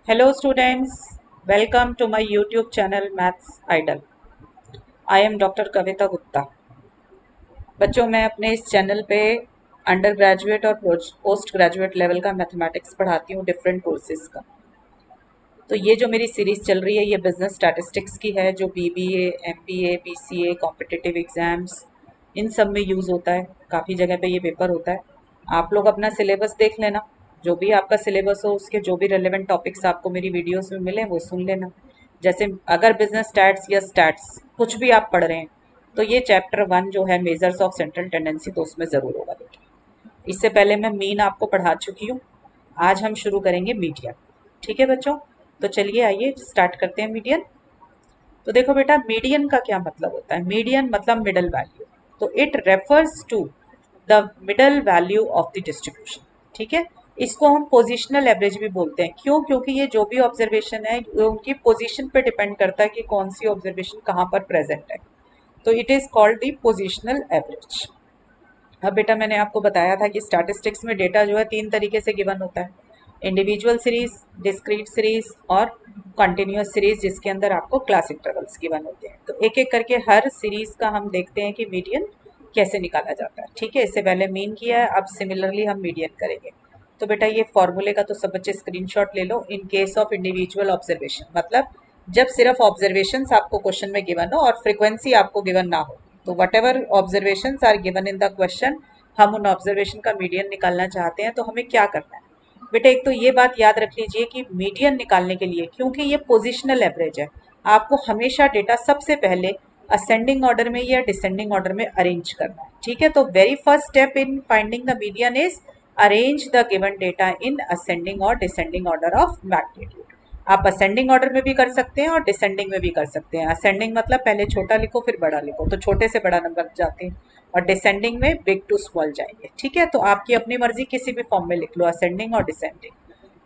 Hello students, welcome to my YouTube channel Maths Idol. I am Dr. Kavita Gupta. बच्चों मैं अपने इस channel पे अंडर ग्रेजुएट और पोस्ट ग्रेजुएट लेवल का मैथमेटिक्स पढ़ाती हूँ डिफरेंट कोर्सेज का। तो ये जो मेरी सीरीज़ चल रही है ये बिजनेस स्टैटिस्टिक्स की है जो BBA, MBA, PCA, competitive exams इन सब में यूज़ होता है। काफ़ी जगह पे ये पेपर होता है। आप लोग अपना सिलेबस देख लेना, जो भी आपका सिलेबस हो उसके जो भी रेलेवेंट टॉपिक्स आपको मेरी वीडियोस में मिले वो सुन लेना। जैसे अगर बिजनेस स्टैट्स या स्टैट्स कुछ भी आप पढ़ रहे हैं तो ये चैप्टर 1 जो है मेजर्स ऑफ सेंट्रल टेंडेंसी तो उसमें ज़रूर होगा बेटा। इससे पहले मैं मीन आपको पढ़ा चुकी हूँ। आज हम शुरू करेंगे मीडियन। ठीक है बच्चों, तो चलिए आइए स्टार्ट करते हैं मीडियन। तो देखो बेटा मीडियन का क्या मतलब होता है। मीडियन मतलब मिडल वैल्यू, तो it refers to the middle value of the distribution. ठीक है, इसको हम पोजिशनल एवरेज भी बोलते हैं। क्यों? क्योंकि ये जो भी ऑब्जर्वेशन है वो उनकी पोजीशन पे डिपेंड करता है कि कौन सी ऑब्जर्वेशन कहाँ पर प्रेजेंट है। तो it is called the positional average. अब बेटा मैंने आपको बताया था कि स्टैटिस्टिक्स में डेटा जो है 3 तरीके से गिवन होता है, इंडिविजुअल सीरीज, डिस्क्रीट सीरीज और कंटिन्यूअस सीरीज, जिसके अंदर आपको क्लास इंटरवल्स गिवन होते हैं। तो एक एक करके हर सीरीज का हम देखते हैं कि मीडियन कैसे निकाला जाता है। ठीक है, इससे पहले मीन किया है, अब सिमिलरली हम मीडियन करेंगे। तो बेटा ये फॉर्मूले का तो सब बच्चे स्क्रीनशॉट ले लो। In case of individual observation मतलब जब सिर्फ ऑब्जर्वेशंस आपको क्वेश्चन में गिवन हो और फ्रीक्वेंसी आपको गिवन ना हो, तो whatever observations are given in the question, हम उन ऑब्जर्वेशन का मीडियन निकालना चाहते हैं तो हमें क्या करना है बेटा। एक तो ये बात याद रख लीजिए कि मीडियन निकालने के लिए, क्योंकि ये पोजिशनल एवरेज है, आपको हमेशा डेटा सबसे पहले असेंडिंग ऑर्डर में या डिसेंडिंग ऑर्डर में अरेंज करना है। ठीक है, तो very first step in finding the median is arrange the given data in ascending और डिसेंडिंग ऑर्डर ऑफ मैग्नीट्यूड। आप असेंडिंग ऑर्डर में भी कर सकते हैं और डिसेंडिंग में भी कर सकते हैं। असेंडिंग मतलब पहले छोटा लिखो फिर बड़ा लिखो, तो छोटे से बड़ा नंबर जाते हैं, और डिसेंडिंग में बिग टू स्मॉल जाएंगे। ठीक है, तो आपकी अपनी मर्जी, किसी भी फॉर्म में लिख लो, असेंडिंग और descending.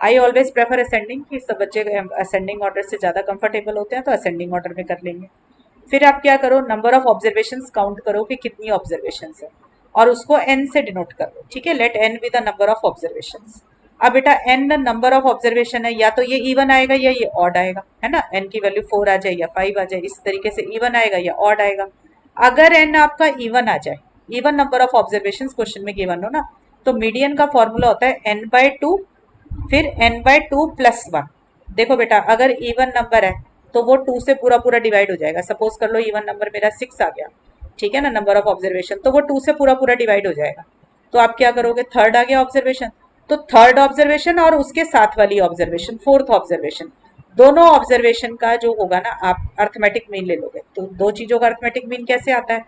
I always prefer ascending, कि सब बच्चे असेंडिंग ऑर्डर से ज़्यादा कंफर्टेबल होते हैं तो असेंडिंग ऑर्डर में कर लेंगे। फिर आप क्या करो, नंबर ऑफ ऑब्जर्वेशंस काउंट करो कि कितनी ऑब्जर्वेशंस है और उसको n से डिनोट कर लो। ठीक है, let n be the number of observations. अब बेटा n नंबर ऑफ ऑब्जर्वेशन है, या तो ये इवन आएगा या ये ऑड आएगा, है ना। n की वैल्यू 4 आ जाए या 5 आ जाए, इस तरीके से इवन आएगा या ऑड आएगा। अगर n आपका इवन आ जाए, even number of observations question में गिवन हो ना, तो मीडियन का फॉर्मूला होता है n/2 फिर n/2 प्लस 1। देखो बेटा अगर इवन नंबर है तो वो 2 से पूरा पूरा डिवाइड हो जाएगा। सपोज कर लो इवन नंबर मेरा 6 आ गया, ठीक है ना, नंबर ऑफ ऑब्जर्वेशन, तो वो 2 से पूरा पूरा डिवाइड हो जाएगा। तो आप क्या करोगे, थर्ड आ गया ऑब्जर्वेशन, तो थर्ड ऑब्जर्वेशन और उसके साथ वाली ऑब्जर्वेशन, फोर्थ ऑब्जर्वेशन, दोनों ऑब्जर्वेशन का जो होगा ना आप अर्थमेटिक मीन ले लोगे। तो दो चीजों का अर्थमेटिक मीन कैसे आता है,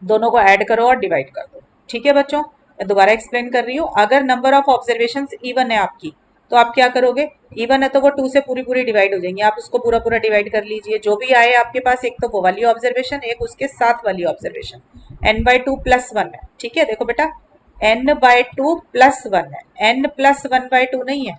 दोनों को ऐड करो और डिवाइड कर दो। ठीक है बच्चों, मैं दोबारा एक्सप्लेन कर रही हूँ। अगर नंबर ऑफ ऑब्जर्वेशन इवन है आपकी, तो आप क्या करोगे, इवन है तो वो 2 से पूरी पूरी डिवाइड हो जाएंगी, आप उसको पूरा पूरा डिवाइड कर लीजिए। जो भी आए आपके पास, एक तो वो वाली ऑब्जर्वेशन, एक उसके साथ वाली ऑब्जर्वेशन, n/2 प्लस 1 है। ठीक है, देखो बेटा n/2 प्लस 1 है, n प्लस 1/2 नहीं है,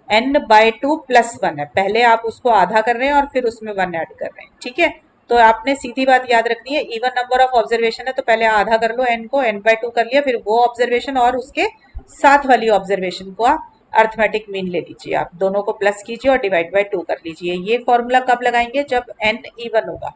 n/2 प्लस 1 है। पहले आप उसको आधा कर रहे हैं और फिर उसमें 1 ऐड कर रहे हैं। ठीक है, तो आपने सीधी बात याद रखनी है, इवन नंबर ऑफ ऑब्जर्वेशन है तो पहले आधा कर लो n को, n/2 कर लिया, फिर वो ऑब्जर्वेशन और उसके साथ वाली ऑब्जर्वेशन को अर्थमेटिक मीन ले लीजिए, आप दोनों को प्लस कीजिए और डिवाइड बाय 2 कर लीजिए। ये फॉर्मूला कब लगाएंगे, जब n इवन होगा।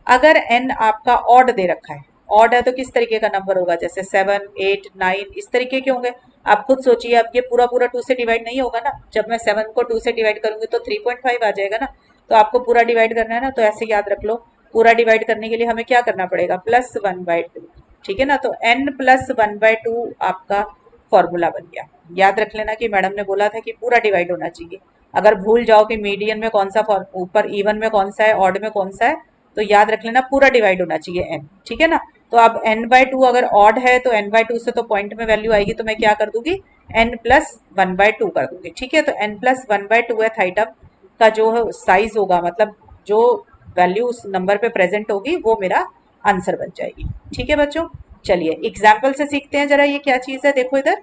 अगर n आपका ऑड दे रखा है, ऑड है तो किस तरीके का नंबर होगा, जैसे 7, 8, 9 इस तरीके के होंगे। आप खुद सोचिए, अब ये पूरा पूरा 2 से डिवाइड नहीं होगा ना, जब मैं 7 को 2 से डिवाइड करूंगी तो 3.5 आ जाएगा ना, तो आपको पूरा डिवाइड करना है ना, तो ऐसे याद रख लो, पूरा डिवाइड करने के लिए हमें क्या करना पड़ेगा, +1/2। ठीक है ना, तो n प्लस 1/2 आपका फॉर्मूला बन गया। याद रख लेना कि मैडम ने बोला था कि पूरा डिवाइड होना चाहिए। अगर भूल जाओ कि मीडियन में कौन सा, ऊपर इवन में कौन सा है, ऑड में कौन सा है, तो याद रख लेना पूरा डिवाइड होना चाहिए n। ठीक है ना, तो अब n/2 अगर ऑड है तो n/2 से तो पॉइंट में वैल्यू आएगी, तो मैं क्या कर दूंगी, n प्लस 1/2 कर दूंगी। ठीक है, तो n प्लस 1/2 है आइटम का जो साइज होगा, मतलब जो वैल्यू उस नंबर पे प्रेजेंट होगी वो मेरा आंसर बन जाएगी। ठीक है बच्चों, चलिए एग्जाम्पल से सीखते हैं जरा ये क्या चीज है। देखो इधर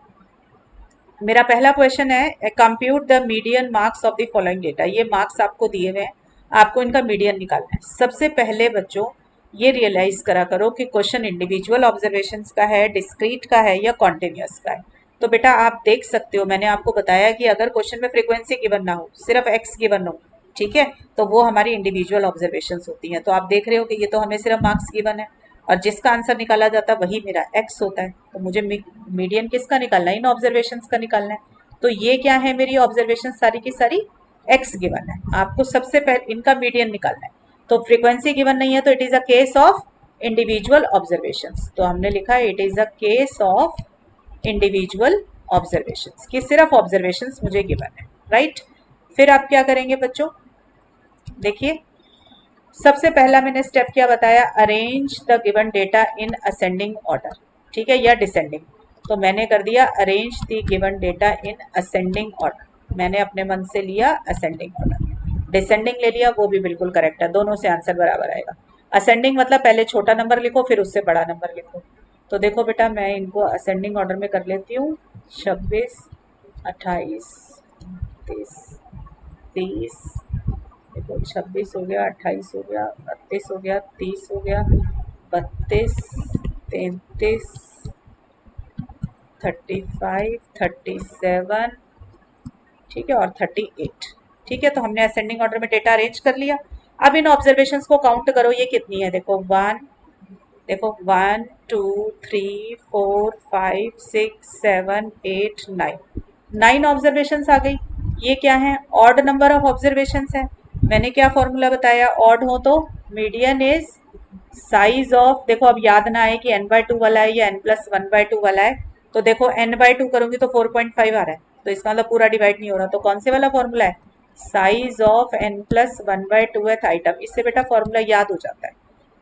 मेरा पहला क्वेश्चन है, compute the median marks of the following data. ये मार्क्स आपको दिए हुए हैं, आपको इनका मीडियन निकालना है। सबसे पहले बच्चों ये रियलाइज करा करो कि क्वेश्चन इंडिविजुअल ऑब्जर्वेशंस का है, डिस्क्रीट का है या कॉन्टिन्यूस का है। तो बेटा आप देख सकते हो, मैंने आपको बताया कि अगर क्वेश्चन में फ्रीक्वेंसी गिवन ना हो, सिर्फ एक्स गिवन हो, ठीक है, तो वो हमारी इंडिविजुअल ऑब्जर्वेशंस होती हैं। तो आप देख रहे हो कि ये तो हमें सिर्फ मार्क्स गिवन है और जिसका आंसर निकाला जाता है वही मेरा एक्स होता है। तो मुझे मीडियन किसका निकालना है? इन ऑब्जर्वेशंस का निकालना है। तो ये क्या है, मेरी ऑब्जर्वेशन सारी की सारी एक्स गिवन है, आपको सबसे पहले इनका मीडियन निकालना है। तो फ्रीक्वेंसी गिवन नहीं है तो it is a case of individual observations. तो हमने लिखा है it is a case of individual observations, कि सिर्फ ऑब्जर्वेशंस मुझे गिवन है, राइट। फिर आप क्या करेंगे बच्चों, देखिए सबसे पहला मैंने स्टेप क्या बताया, arrange the given data in ascending order, ठीक है, या डिसेंडिंग। तो मैंने कर दिया arrange the given data in ascending order, मैंने अपने मन से लिया असेंडिंग ऑर्डर। डिसेंडिंग ले लिया, वो भी बिल्कुल करेक्ट है, दोनों से आंसर बराबर आएगा। असेंडिंग मतलब पहले छोटा नंबर लिखो फिर उससे बड़ा नंबर लिखो। तो देखो बेटा मैं इनको असेंडिंग ऑर्डर में कर लेती हूँ, 26, 28, 30, 30, देखो 26 हो गया, 28 हो गया, 32 हो गया, 30 हो गया, 32, 33, 35, 37, ठीक है, और 38, ठीक है। तो हमने असेंडिंग ऑर्डर में डेटा अरेंज कर लिया। अब इन ऑब्जर्वेशंस को काउंट करो, ये कितनी है, देखो 1, देखो 1 2 3 4 5 6 7 8 9, 9 ऑब्जर्वेशंस आ गई। ये क्या है, ऑड नंबर ऑफ ऑब्जर्वेशंस है। मैंने क्या फॉर्मूला बताया, ऑड हो तो मीडियन इज साइज ऑफ, देखो अब याद ना आए कि n/2 वाला है या n+1/2 वाला है। तो देखो n/2 करूंगी तो 4.5 आ रहा है, तो इसका मतलब पूरा डिवाइड नहीं हो रहा। तो कौन से वाला फॉर्मूला है, साइज ऑफ n+1/2th आइटम। इससे बेटा फॉर्मूला याद हो जाता है,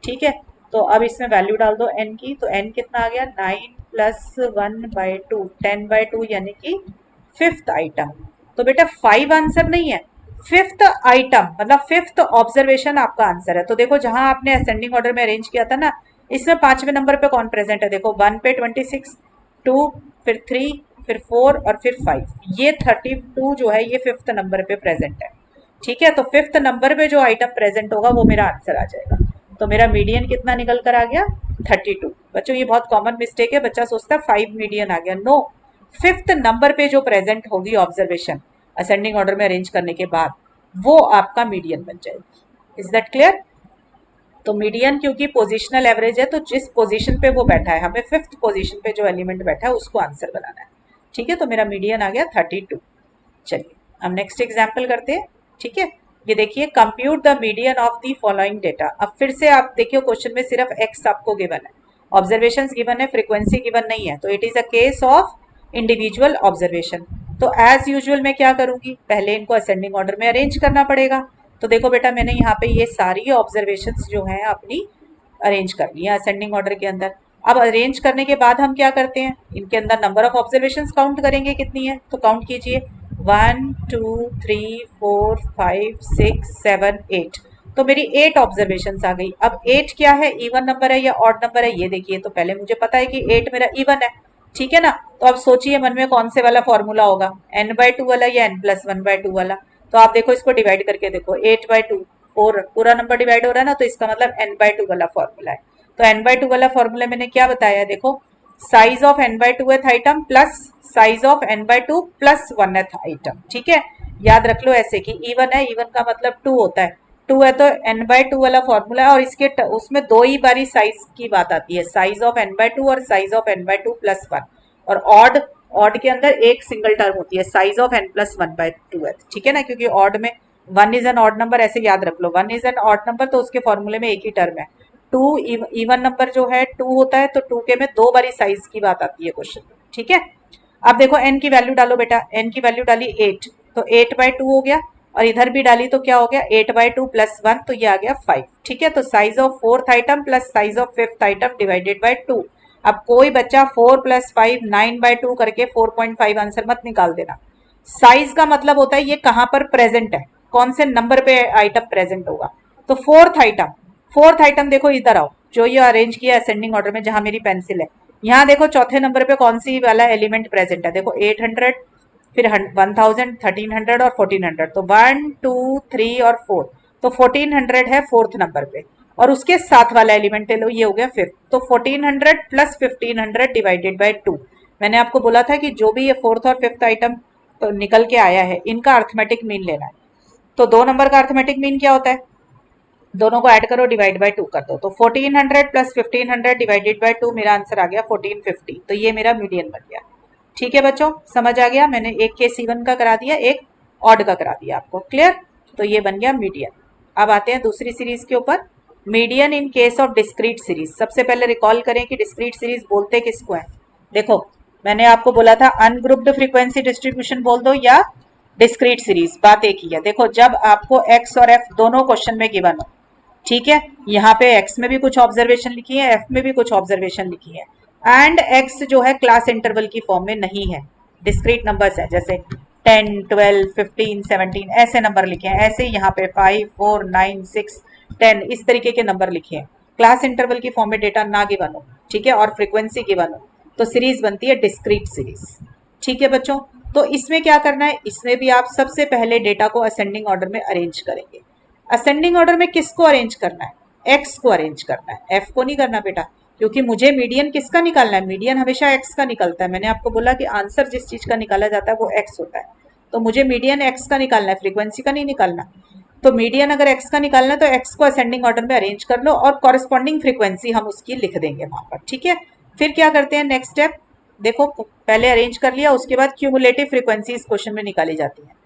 ठीक है। तो अब इसमें वैल्यू डाल दो n की, तो n कितना आ गया, 9+1/2, 10/2 यानी कि 5th आइटम। तो बेटा 5 आंसर नहीं है, 5th आइटम मतलब 5th ऑब्जर्वेशन आपका आंसर है। तो देखो जहां आपने असेंडिंग ऑर्डर में अरेंज किया था ना, इसमें 5वें नंबर पे कौन प्रेजेंट है, देखो 1 पे 26, 2, फिर 3, फिर 4 और फिर 5, ये 32 जो है ये 5th नंबर पे प्रेजेंट है, ठीक है। तो 5th नंबर पे जो आइटम प्रेजेंट होगा वो मेरा आंसर आ जाएगा। तो मेरा मीडियन कितना निकल कर आ गया, 32। बच्चों ये बहुत कॉमन मिस्टेक है, बच्चा सोचता है 5 मीडियन आ गया, नो, 5th नंबर पे जो प्रेजेंट होगी ऑब्जर्वेशन असेंडिंग ऑर्डर में अरेंज करने के बाद, वो आपका मीडियन बन जाएगी। Is that clear. तो मीडियन क्योंकि पोजिशनल एवरेज है, तो जिस पोजीशन पे वो बैठा है, हमें 5th पोजीशन पे जो एलिमेंट बैठा है उसको आंसर बनाना है, ठीक है। तो मेरा मीडियन आ गया 32। चलिए हम नेक्स्ट एग्जाम्पल करते हैं, ठीक है। ये देखिए, compute the median of the following data. अब फिर से आप देखिए क्वेश्चन में सिर्फ एक्स आपको गिवन है, ऑब्जर्वेशंस गिवन है, फ्रीक्वेंसी गिवन नहीं है। तो it is a case of individual observation. तो एज यूजुअल मैं क्या करूंगी, पहले इनको असेंडिंग ऑर्डर में अरेंज करना पड़ेगा। तो देखो बेटा मैंने यहाँ पे ये सारी ऑब्जर्वेशंस जो हैं अपनी अरेंज कर ली है असेंडिंग ऑर्डर के अंदर। अब अरेंज करने के बाद हम क्या करते हैं, इनके अंदर नंबर ऑफ ऑब्जर्वेशंस काउंट करेंगे कितनी है। तो काउंट कीजिए, 1 2 3 4 5 6 7 8, तो मेरी 8 ऑब्जर्वेशंस आ गई। अब 8 क्या है, इवन नंबर है या ऑड नंबर है, ये देखिए। तो पहले मुझे पता है कि 8 मेरा इवन है, ठीक है ना। तो अब सोचिए मन में कौन से वाला फॉर्मूला होगा, n/2 वाला या n+1/2 वाला। तो आप देखो इसको डिवाइड करके देखो, 8/2 4 पूरा नंबर डिवाइड हो रहा है ना, तो इसका मतलब n/2 वाला फॉर्मूला है। तो n/2 वाला फॉर्मूला मैंने क्या बताया, देखो size of n/2th item plus size of n/2 plus 1th item, ठीक है। याद रख लो ऐसे कि इवन है, इवन का मतलब 2 होता है, 2 है तो n/2 वाला फॉर्मूला है। और इसके उसमें दो ही बारी साइज की बात आती है, साइज ऑफ n/2 और साइज ऑफ n/2 प्लस 1। और ऑड, ऑड के अंदर एक सिंगल टर्म होती है, साइज ऑफ n+1/2, ठीक है ना, क्योंकि ऑड में 1 इज एन ऑड नंबर, ऐसे याद रख लो, 1 इज एन ऑड नंबर तो उसके फॉर्मूले में एक ही टर्म है। 2 इवन नंबर जो है 2 होता है, तो 2 के में दो बारी साइज की बात आती है क्वेश्चन में, ठीक है। अब देखो n की वैल्यू डालो बेटा, n की वैल्यू डाली 8, तो 8/2 हो गया, और इधर भी डाली तो क्या हो गया, 8/2 प्लस 1, तो ये आ गया 5, ठीक है। तो size of 4th item plus size of 5th item divided by 2। अब कोई बच्चा 4 + 5 9/2 करके 4.5 आंसर मत निकाल देना। साइज का मतलब होता है ये कहाँ पर प्रेजेंट है, कौन से नंबर पे आइटम प्रेजेंट होगा। तो 4th आइटम, 4th आइटम देखो इधर आओ, जो ये अरेंज किया असेंडिंग ऑर्डर में, जहां मेरी पेंसिल है, यहाँ देखो चौथे नंबर पे कौन सी वाला एलिमेंट प्रेजेंट है, देखो 800, फिर 1000, 1300 और 1400। तो 1 2 3 और 4, तो 1400 है 4th नंबर पे, और उसके साथ वाला एलिमेंट ले लो, ये हो गया 5th। तो 1400 प्लस 1500 डिवाइडेड बाय 2, मैंने आपको बोला था कि जो भी ये फोर्थ और फिफ्थ आइटम निकल के आया है इनका अर्थमेटिक मीन लेना है। तो 2 नंबर का अर्थमेटिक मीन क्या होता है, दोनों को ऐड करो, डिवाइड बाय 2 कर दो, तो 1400 प्लस 1500 डिवाइडेड बाय 2, मेरा आंसर आ गया 1450। तो ये मेरा मीडियन बन गया। ठीक है बच्चों, समझ आ गया। मैंने एक के C1 का करा दिया, एक ऑड का करा दिया आपको, क्लियर। तो ये बन गया मीडियन। अब आते हैं दूसरी सीरीज के ऊपर, median in case of discrete series. सबसे पहले रिकॉल करें कि डिस्क्रीट सीरीज बोलते किसको है। देखो मैंने आपको बोला था अनग्रुप्ड फ्रीक्वेंसी डिस्ट्रीब्यूशन बोल दो या डिस्क्रीट सीरीज, बात एक ही है। देखो जब आपको एक्स और एफ दोनों क्वेश्चन में गिवन हो, ठीक है, यहाँ पे एक्स में भी कुछ ऑब्जर्वेशन लिखी है, एफ में भी कुछ ऑब्जर्वेशन लिखी है, एंड एक्स जो है क्लास इंटरवल की फॉर्म में नहीं है, डिस्क्रीट नंबर्स है, जैसे 10, 12, 15, 17 ऐसे नंबर लिखे हैं। ऐसे ही यहाँ पे 5, 4, 9, 6, 10 इस तरीके के नंबर लिखे हैं। क्लास इंटरवल की फॉर्म में डेटा ना गिवन हो, ठीक है, और फ्रीक्वेंसी गिवन हो, तो सीरीज बनती है डिस्क्रीट सीरीज। ठीक है बच्चों, तो इसमें क्या करना है, इसमें भी आप सबसे पहले डेटा को असेंडिंग ऑर्डर में अरेंज करेंगे। असेंडिंग ऑर्डर में किसको अरेंज करना है, एक्स को अरेंज करना है, एफ को नहीं करना बेटा, क्योंकि मुझे मीडियन किसका निकालना है, मीडियन हमेशा एक्स का निकलता है। मैंने आपको बोला कि आंसर जिस चीज का निकाला जाता है वो एक्स होता है, तो मुझे मीडियन एक्स का निकालना है, फ्रीक्वेंसी का नहीं निकालना। तो मीडियन अगर एक्स का निकालना है तो एक्स को असेंडिंग ऑर्डर में अरेंज कर लो और कॉरेस्पॉन्डिंग फ्रीक्वेंसी हम उसकी लिख देंगे वहां पर। ठीक है, फिर क्या करते हैं, नेक्स्ट स्टेप देखो, पहले अरेंज कर लिया, उसके बाद क्यूमुलेटिव फ्रीक्वेंसी इस क्वेश्चन में निकाली जाती है।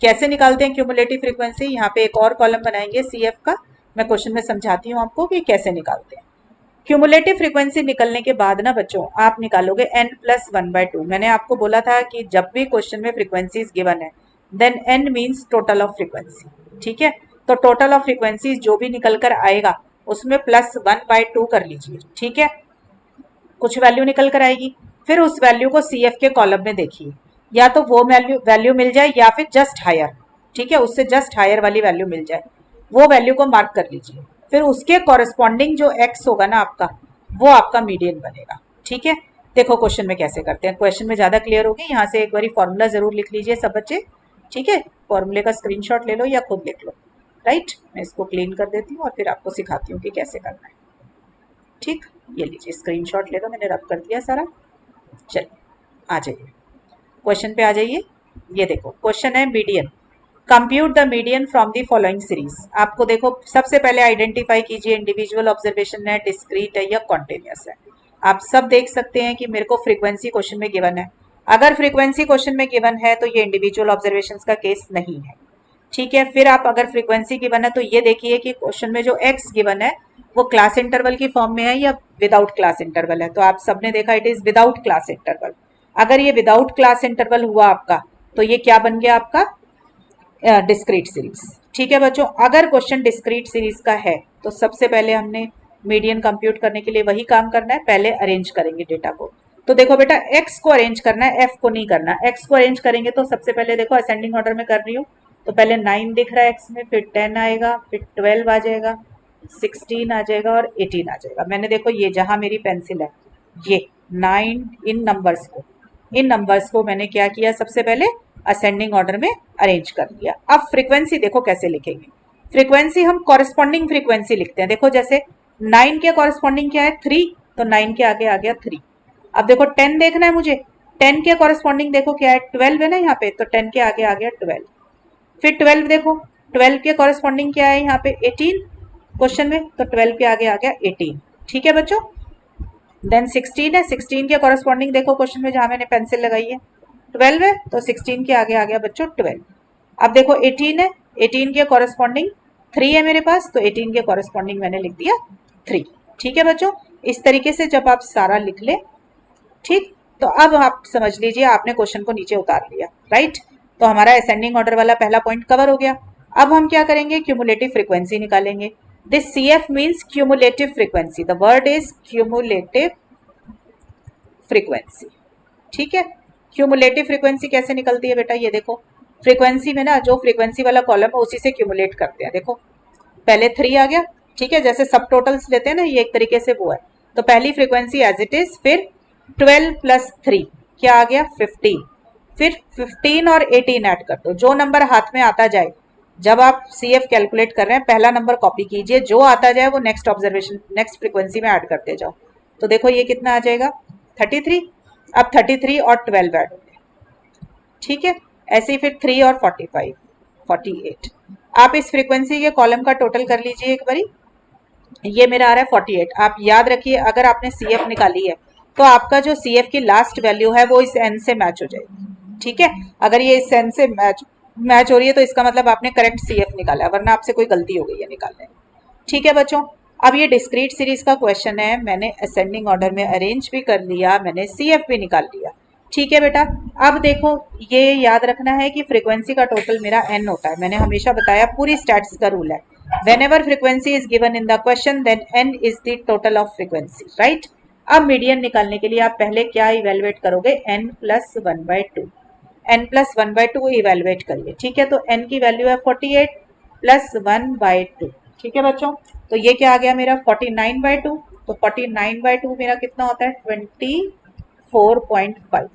कैसे निकालते हैं क्यूमुलेटिव फ्रीक्वेंसी, यहाँ पे एक और कॉलम बनाएंगे CF का, मैं क्वेश्चन में समझाती हूँ आपको कि कैसे निकालते हैं। क्यूमुलेटिव फ्रीक्वेंसी निकलने के बाद ना बच्चों आप निकालोगे n+1/2। मैंने आपको बोला था कि जब भी क्वेश्चन में फ्रीक्वेंसीज गिवन है then n means total of frequency. ठीक है, तो टोटल ऑफ फ्रीक्वेंसीज जो भी निकल कर आएगा उसमें +1/2 कर लीजिए। ठीक है, कुछ वैल्यू निकल कर आएगी, फिर उस वैल्यू को CF के कॉलम में देखिए, या तो वो वैल्यू मिल जाए या फिर जस्ट हायर, ठीक है, उससे जस्ट हायर वाली वैल्यू मिल जाए, वो वैल्यू को मार्क कर लीजिए। फिर उसके कॉरेस्पॉन्डिंग जो एक्स होगा ना आपका, वो आपका मीडियन बनेगा। ठीक है, देखो क्वेश्चन में कैसे करते हैं, क्वेश्चन में ज्यादा क्लियर होगी। यहाँ से एक बार फॉर्मूला जरूर लिख लीजिए सब बच्चे। ठीक है, फॉर्मूले का स्क्रीनशॉट ले लो या खुद लिख लो। राइट, मैं इसको क्लीन कर देती हूँ और फिर आपको सिखाती हूँ कि कैसे करना है। ठीक, ये लीजिए स्क्रीनशॉट ले लो, मैंने रब कर दिया सारा। चलिए आ जाइए क्वेश्चन पे आ जाइए। ये देखो क्वेश्चन है median, compute the median from the following series. आपको देखो सबसे पहले आइडेंटिफाई कीजिए इंडिविजुअल ऑब्जर्वेशन है, डिस्क्रीट है या कॉन्टिन्यूस है। आप सब देख सकते हैं कि मेरे को फ्रीक्वेंसी क्वेश्चन में गिवन है। अगर फ्रीक्वेंसी क्वेश्चन में गिवन है तो ये इंडिविजुअल ऑब्जर्वेशन का केस नहीं है। ठीक है, फिर आप अगर फ्रीक्वेंसी गिवन है तो ये देखिए कि क्वेश्चन में जो एक्स गिवन है वो क्लास इंटरवल की फॉर्म में है या विदाउट क्लास इंटरवल है। तो आप सबने देखा it is without class interval. अगर ये विदाउट क्लास इंटरवल हुआ आपका तो ये क्या बन गया आपका डिस्क्रीट सीरीज। ठीक है बच्चों, अगर क्वेश्चन डिस्क्रीट सीरीज का है तो सबसे पहले हमने मीडियन कंप्यूट करने के लिए वही काम करना है, पहले अरेंज करेंगे डेटा को। तो देखो बेटा एक्स को अरेंज करना है, एफ को नहीं करना। एक्स को अरेंज करेंगे तो सबसे पहले देखो असेंडिंग ऑर्डर में कर रही हूँ, तो पहले 9 दिख रहा है एक्स में, फिर 10 आएगा, फिर 12 आ जाएगा, 16 आ जाएगा और 18 आ जाएगा। मैंने देखो ये जहां मेरी पेंसिल है ये 9 इन नंबर्स को मैंने क्या किया, सबसे पहले असेंडिंग ऑर्डर में अरेंज कर दिया। अब फ्रीक्वेंसी देखो कैसे लिखेंगे, फ्रीक्वेंसी हम कॉरेस्पॉन्डिंग फ्रीक्वेंसी लिखते हैं। देखो जैसे 9 के कॉरेस्पॉन्डिंग क्या है 3, तो 9 के आगे आ गया 3। अब देखो 10 देखना है मुझे, 10 के कॉरेस्पॉन्डिंग देखो क्या है 12 है ना यहाँ पे, तो 10 के आगे आ गया 12। फिर 12 देखो, 12 के कॉरेस्पॉन्डिंग क्या है यहाँ पे 18 क्वेश्चन में, तो 12 के आगे आ गया 18। ठीक है बच्चों, देन 16 है, 16 के कॉरेस्पॉन्डिंग देखो क्वेश्चन में जहां मैंने पेंसिल लगाई है 12 है, तो 16 के आगे आ गया बच्चों 12। अब देखो 18 है, 18 के कॉरेस्पॉन्डिंग 3 है मेरे पास, तो 18 के कॉरेस्पॉन्डिंग मैंने लिख दिया 3। ठीक है बच्चों, इस तरीके से जब आप सारा लिख ले, ठीक, तो अब आप समझ लीजिए आपने क्वेश्चन को नीचे उतार लिया। राइट, तो हमारा असेंडिंग ऑर्डर वाला पहला पॉइंट कवर हो गया। अब हम क्या करेंगे, क्यूमुलेटिव फ्रीक्वेंसी निकालेंगे। This CF means cumulative frequency, the word is cumulative frequency. ठीक है, क्यूमुलेटिव फ्रीक्वेंसी कैसे निकलती है बेटा, ये देखो फ्रीक्वेंसी में ना जो फ्रीक्वेंसी वाला कॉलम है उसी से क्यूमुलेट करते हैं। देखो पहले 3 आ गया, ठीक है, जैसे सब टोटल्स लेते हैं ना, ये एक तरीके से वो है। तो पहली फ्रीक्वेंसी एज इट इज, फिर 12 + 3 क्या आ गया 15, फिर 15 और 18 ऐड कर दो, जो नंबर हाथ में आता जाए। जब आप CF कैलकुलेट कर रहे हैं पहला नंबर कॉपी कीजिए, जो आता जाए वो नेक्स्ट ऑब्जर्वेशन नेक्स्ट फ्रीक्वेंसी में ऐड करते जाओ। तो देखो ये कितना आ जाएगा 33। अब 33 और 12 ऐड होंगे, ठीक है। ऐसे ही फिर 3 और 45, 48। आप इस फ्रीक्वेंसी के कॉलम का टोटल कर लीजिए एक बारी, ये मेरा आ रहा है 48। आप याद रखिए अगर आपने CF निकाली है तो आपका जो CF की लास्ट वैल्यू है वो इस n से मैच हो जाएगी, ठीक है। अगर ये इस n से मैच हो रही है तो इसका मतलब आपने करेक्ट CF निकाला है, वरना आपसे कोई गलती हो गई है निकालने में, ठीक है बच्चों। अब ये डिस्क्रीट सीरीज का क्वेश्चन है, मैंने असेंडिंग ऑर्डर में अरेंज भी कर लिया, मैंने CF भी निकाल लिया, ठीक है बेटा। अब देखो ये याद रखना है कि फ्रीक्वेंसी का टोटल मेरा n होता है, मैंने हमेशा बताया पूरी स्टैट्स का रूल है, whenever frequency is given in the question then n is the total of frequency, right। अब मीडियन निकालने के लिए आप पहले क्या इवेलुएट करोगे, n plus 1/2, n plus 1/2 evaluate करिए, ठीक है। तो n की वैल्यू है 48 प्लस 1/2, ठीक है बच्चों। तो ये क्या आ गया मेरा 49/2, तो 49/2 मेरा कितना होता है 24.5।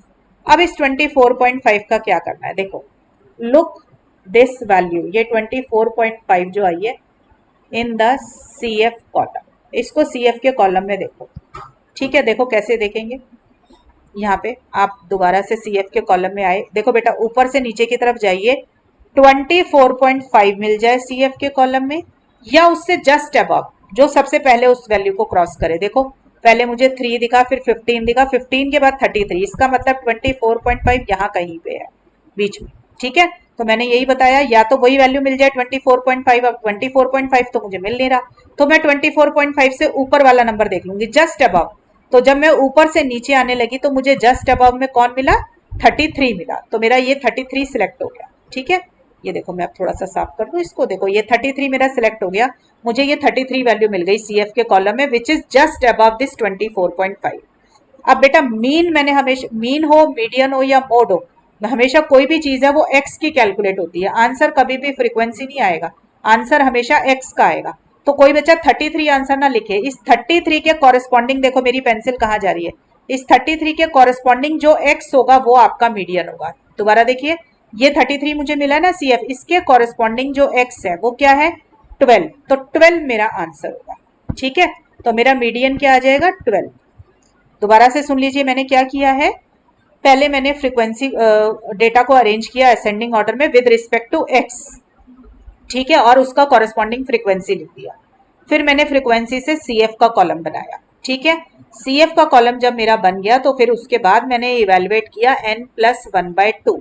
अब इस 24.5 का क्या करना है, देखो लुक दिस वैल्यू, ये 24.5 जो आई है इन द CF कॉलम, इसको CF के कॉलम में देखो, ठीक है। देखो कैसे देखेंगे, यहाँ पे आप दोबारा से CF के कॉलम में आए, देखो बेटा ऊपर से नीचे की तरफ जाइए, 24.5 मिल जाए CF के कॉलम में या उससे जस्ट अबव, जो सबसे पहले उस वैल्यू को क्रॉस करे। देखो पहले मुझे 3 दिखा, फिर 15 दिखा, 15 के बाद 33, इसका मतलब 24.5 यहाँ कहीं पे है बीच में, ठीक है। तो मैंने यही बताया या तो वही वैल्यू मिल जाए 24.5, अब 24.5 तो मुझे मिल नहीं रहा, तो मैं 24.5 से ऊपर वाला नंबर देख लूंगी जस्ट अबव। तो जब मैं ऊपर से नीचे आने लगी तो मुझे जस्ट अबव में कौन मिला, 33 मिला, तो मेरा ये 33 सिलेक्ट हो गया, ठीक है। ये देखो मैं अब थोड़ा सा साफ कर दूं इसको, देखो ये 33 मेरा सिलेक्ट हो गया, मुझे ये 33 वैल्यू मिल गई CF के कॉलम में which is just above this 24.5। अब बेटा मीन, मैंने हमेशा मीन हो, मीडियन हो या मोड हो, हमेशा कोई भी चीज है वो x की कैलकुलेट होती है, आंसर कभी भी फ्रीक्वेंसी नहीं आएगा, आंसर हमेशा x का आएगा। तो कोई बच्चा 33 आंसर ना लिखे, इस 33 के कॉरेस्पॉन्डिंग, देखो मेरी पेंसिल कहाँ जा रही है, इस 33 के कॉरेस्पॉन्डिंग जो x होगा वो आपका मीडियन होगा। दोबारा देखिए ये 33 मुझे मिला है ना CF, इसके कॉरेस्पॉन्डिंग जो x है वो क्या है 12, तो 12 मेरा आंसर होगा, ठीक है। तो मेरा मीडियन क्या आ जाएगा 12। दोबारा से सुन लीजिए मैंने क्या किया है, पहले मैंने फ्रीक्वेंसी डेटा को अरेंज किया असेंडिंग ऑर्डर में विद रिस्पेक्ट टू x, ठीक है, और उसका कॉरेस्पॉन्डिंग फ्रीक्वेंसी लिख दिया। फिर मैंने फ्रीक्वेंसी से CF का कॉलम बनाया, ठीक है। CF का कॉलम जब मेरा बन गया तो फिर उसके बाद मैंने इवेलुएट किया n प्लस 1/2,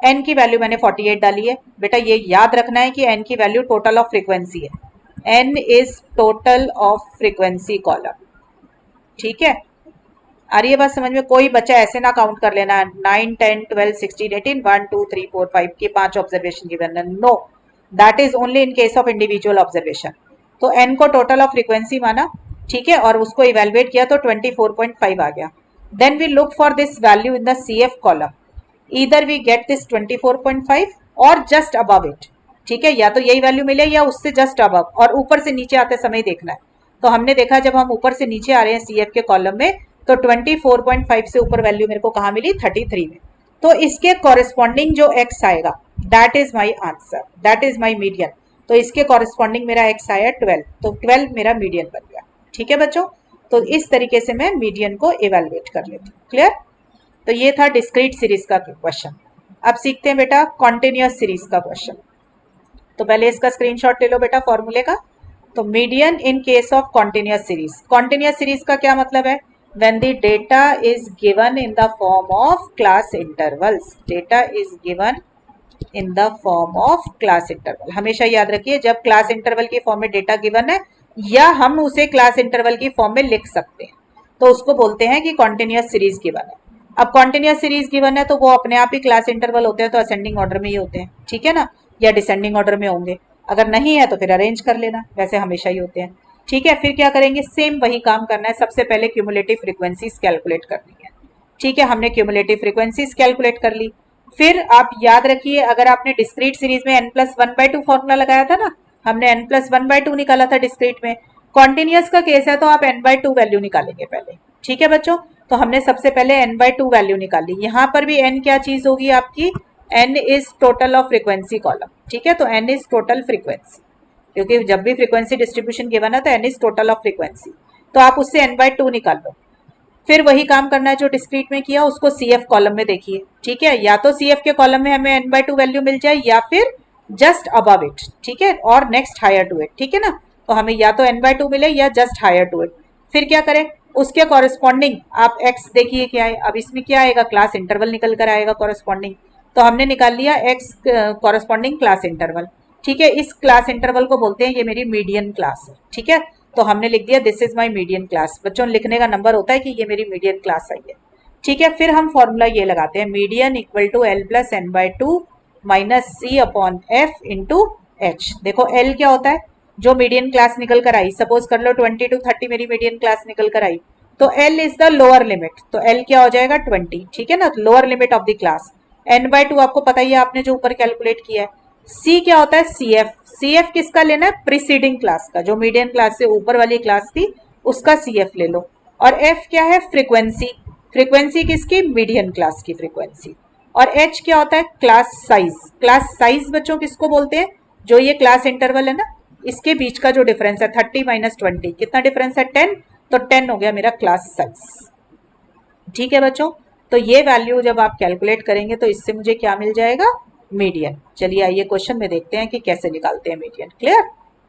n की वैल्यू मैंने 48 डाली है। बेटा ये याद रखना है कि n की वैल्यू टोटल ऑफ फ्रीक्वेंसी है, n is total of frequency column, ठीक है। आ रही है बात समझ में, कोई बच्चा ऐसे ना काउंट कर लेना 9 10 12 16 18 1 2 3 4 5 की 5 ऑब्जर्वेशन गिवन है, no, that is only in case of individual observation. तो n को टोटल ऑफ फ्रीक्वेंसी माना, ठीक है, और उसको इवेलुएट किया तो 24.5 आ गया। Then we look for this value in the CF column, either we get this 24.5 और जस्ट अबव इट, ठीक है, या तो यही वैल्यू मिले या उससे जस्ट अबव, और ऊपर से नीचे आते समय देखना है। तो हमने देखा जब हम ऊपर से नीचे आ रहे हैं CF के कॉलम में तो 24.5 से ऊपर वैल्यू मेरे को कहाँ मिली 33 में, तो इसके कॉरेस्पॉन्डिंग जो x आएगा that is my answer, that is my median. तो इसके कॉरेस्पॉन्डिंग मेरा x आया 12, तो 12 मेरा मीडियन बन गया, ठीक है बच्चों। तो इस तरीके से मैं मीडियन को इवेलुएट कर लेती हूँ, क्लियर। तो ये था डिस्क्रीट सीरीज का क्वेश्चन। अब सीखते हैं बेटा कॉन्टिन्यूअस सीरीज का क्वेश्चन। तो पहले इसका स्क्रीनशॉट ले लो बेटा फॉर्मूले का। तो median in case of continuous series, continuous series का क्या मतलब है, when the data is given in the form of class intervals, data is given in the form of class interval। हमेशा याद रखिए जब क्लास इंटरवल की फॉर्म में डेटा गिवन है या हम उसे क्लास इंटरवल की फॉर्म में लिख सकते हैं तो उसको बोलते हैं कि कॉन्टिन्यूअस सीरीज गिवन है। अब कॉन्टिन्यूअस सीरीज गिवन है तो वो अपने आप ही क्लास इंटरवल होते हैं, तो असेंडिंग ऑर्डर में ही होते हैं, ठीक है ना, या डिसेंडिंग ऑर्डर में होंगे, अगर नहीं है तो फिर अरेंज कर लेना, वैसे हमेशा ही होते हैं, ठीक है। फिर क्या करेंगे, सेम वही काम करना है, सबसे पहले क्यूमुलेटिव फ्रीक्वेंसीज कैलकुलेट करनी है, ठीक है। हमने क्यूमुलेटिव फ्रीक्वेंसीज कैलकुलेट कर ली। फिर आप याद रखिए अगर आपने डिस्क्रीट सीरीज में n+1/2 फॉर्मूला लगाया था ना, हमने n+1/2 निकाला था डिस्क्रीट में, कॉन्टिन्यूअस का केस है तो आप n/2 वैल्यू निकालेंगे पहले, ठीक है बच्चों। तो हमने सबसे पहले n/2 वैल्यू निकाली, यहाँ पर भी n क्या चीज होगी आपकी, n is total of frequency column, ठीक है। तो n इज टोटल फ्रीक्वेंसी, क्योंकि जब भी फ्रीक्वेंसी डिस्ट्रीब्यूशन गिवन है तो n is total of frequency, तो आप उससे n/2 निकाल लो। फिर वही काम करना है जो डिस्क्रीट में किया, उसको CF कॉलम में देखिए, ठीक है। या तो CF के कॉलम में हमें n/2 वैल्यू मिल जाए या फिर जस्ट अबव इट, ठीक है, और नेक्स्ट हायर टू इट, ठीक है ना। तो हमें या तो n/2 मिले या जस्ट हायर टू इट। फिर क्या करें, उसके कॉरेस्पॉन्डिंग आप x देखिए क्या है। अब इसमें क्या आएगा, क्लास इंटरवल निकल कर आएगा कॉरेस्पॉन्डिंग। तो हमने निकाल लिया x कॉरेस्पॉन्डिंग क्लास इंटरवल, ठीक है। इस क्लास इंटरवल को बोलते हैं ये मेरी मीडियन क्लास है, ठीक है। तो हमने लिख दिया this is my median class. बच्चों लिखने का नंबर होता है कि ये मेरी मीडियन क्लास आई है, ठीक है। फिर हम फॉर्मूला ये लगाते हैं, median equal to L plus n/2 minus C upon F into H। देखो L क्या होता है, जो मीडियन क्लास निकल कर आई, सपोज कर लो 20 to 30 मेरी मीडियन क्लास निकल कर आई, तो L is the lower limit, तो L क्या हो जाएगा 20, ठीक है ना, lower limit of the class. n/2 आपको पता ही है, आपने जो ऊपर कैलकुलेट किया है। C क्या होता है, CF। CF किसका लेना है, प्रीसीडिंग क्लास का, जो मीडियन क्लास से ऊपर वाली क्लास थी उसका CF ले लो। और F क्या है, फ्रीक्वेंसी। फ्रीक्वेंसी किसकी, मीडियन क्लास की फ्रीक्वेंसी। और H क्या होता है, क्लास साइज। क्लास साइज बच्चों किसको बोलते हैं, जो ये क्लास इंटरवल है ना, इसके बीच का जो डिफरेंस है 30 माइनस 20, कितना डिफरेंस है 10, तो 10 हो गया मेरा क्लास साइज, ठीक है बच्चों। तो ये वैल्यू जब आप कैलकुलेट करेंगे तो इससे मुझे क्या मिल जाएगा, मीडियन। चलिए आइए क्वेश्चन में देखते हैं कि कैसे निकालते हैं मीडियन, क्लियर।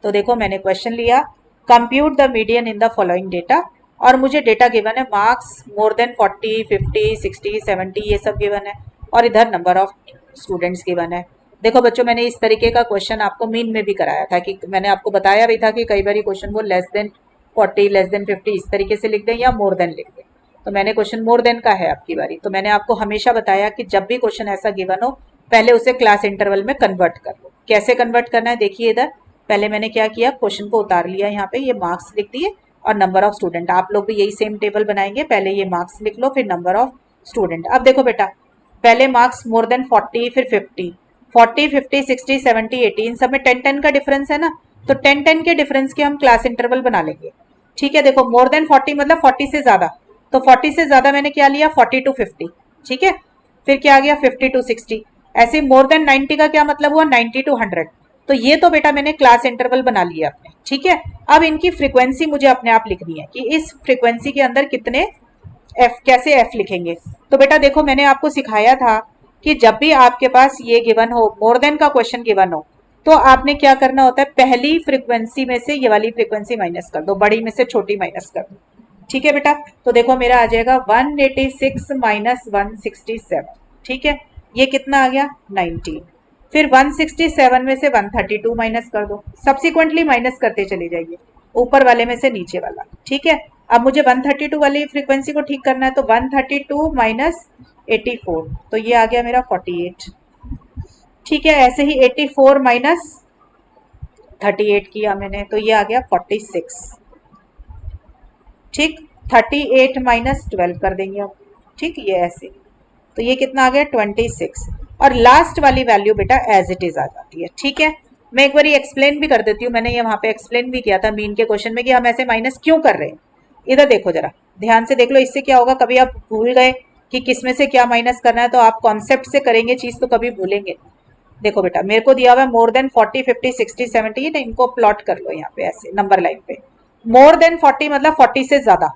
तो देखो मैंने क्वेश्चन लिया, compute the median in the following data, और मुझे डेटा गिवन है, मार्क्स मोर देन 40, 50, 60, 70 ये सब गिवन है, और इधर नंबर ऑफ स्टूडेंट्स गिवन है। देखो बच्चों मैंने इस तरीके का क्वेश्चन आपको मीन में भी कराया था, कि मैंने आपको बताया भी था कि कई बार क्वेश्चन वो लेस देन 40, लेस देन 50 इस तरीके से लिख दें या मोर देन लिख दें। तो मैंने क्वेश्चन मोर देन का है आपकी बारी, तो मैंने आपको हमेशा बताया कि जब भी क्वेश्चन ऐसा गिवन हो पहले उसे क्लास इंटरवल में कन्वर्ट कर लो। कैसे कन्वर्ट करना है देखिए, इधर पहले मैंने क्या किया, क्वेश्चन को उतार लिया, यहाँ पे ये मार्क्स लिख दिए और नंबर ऑफ स्टूडेंट। आप लोग भी यही सेम टेबल बनाएंगे, पहले ये मार्क्स लिख लो फिर नंबर ऑफ स्टूडेंट। अब देखो बेटा, पहले मार्क्स मोर देन 40, फिर 50, 40, 50, 60, 70, 80 इन सब में 10-10 का डिफरेंस है ना, तो 10-10 के डिफरेंस के हम क्लास इंटरवल बना लेंगे, ठीक है। देखो मोर देन 40 मतलब 40 से ज्यादा, तो 40 से ज्यादा मैंने क्या लिया 40 to 50, ठीक है। फिर क्या आ गया 50 to 60। ऐसे मोर देन 90 का क्या मतलब हुआ 90 to 100। तो ये तो बेटा मैंने क्लास इंटरवल बना लिया अपने, ठीक है। अब इनकी फ्रीक्वेंसी मुझे अपने आप लिखनी है कि इस फ्रीक्वेंसी के अंदर कितने एफ, कैसे एफ लिखेंगे। तो बेटा देखो मैंने आपको सिखाया था कि जब भी आपके पास ये गिवन हो, मोर देन का क्वेश्चन गिवन हो, तो आपने क्या करना होता है, पहली फ्रीक्वेंसी में से ये वाली फ्रीक्वेंसी माइनस कर दो, बड़ी में से छोटी माइनस कर दो, ठीक है बेटा। तो देखो मेरा आ जाएगा 186 माइनस 167, ठीक है। ये कितना आ गया 19। फिर 167 में से 132 माइनस कर दो, सब्सिक्वेंटली माइनस करते चले जाइए, ऊपर वाले में से नीचे वाला, ठीक है। अब मुझे 132 वाली फ्रीक्वेंसी को ठीक करना है, तो 132 माइनस 84, तो ये आ गया मेरा 48, ठीक है। ऐसे ही 84 माइनस 38 किया मैंने, तो ये आ गया 46, ठीक। 38 माइनस 12 कर देंगे अब, ठीक, ये ऐसे, तो ये कितना आ गया 26। और लास्ट वाली वैल्यू बेटा एज इट इज आ जाती है, ठीक है। मैं एक बार एक्सप्लेन भी कर देती हूँ, मैंने ये वहां पे एक्सप्लेन भी किया था मीन के क्वेश्चन में कि हम ऐसे माइनस क्यों कर रहे हैं। इधर देखो जरा ध्यान से देख लो, इससे क्या होगा, कभी आप भूल गए कि किसमें से क्या माइनस करना है तो आप कॉन्सेप्ट से करेंगे चीज, तो कभी भूलेंगे। देखो बेटा मेरे को दिया हुआ है मोर देन 40, 50, 60, 70, इनको प्लॉट कर लो यहाँ पे ऐसे नंबर लाइन पे। मोर देन 40 मतलब 40 से ज्यादा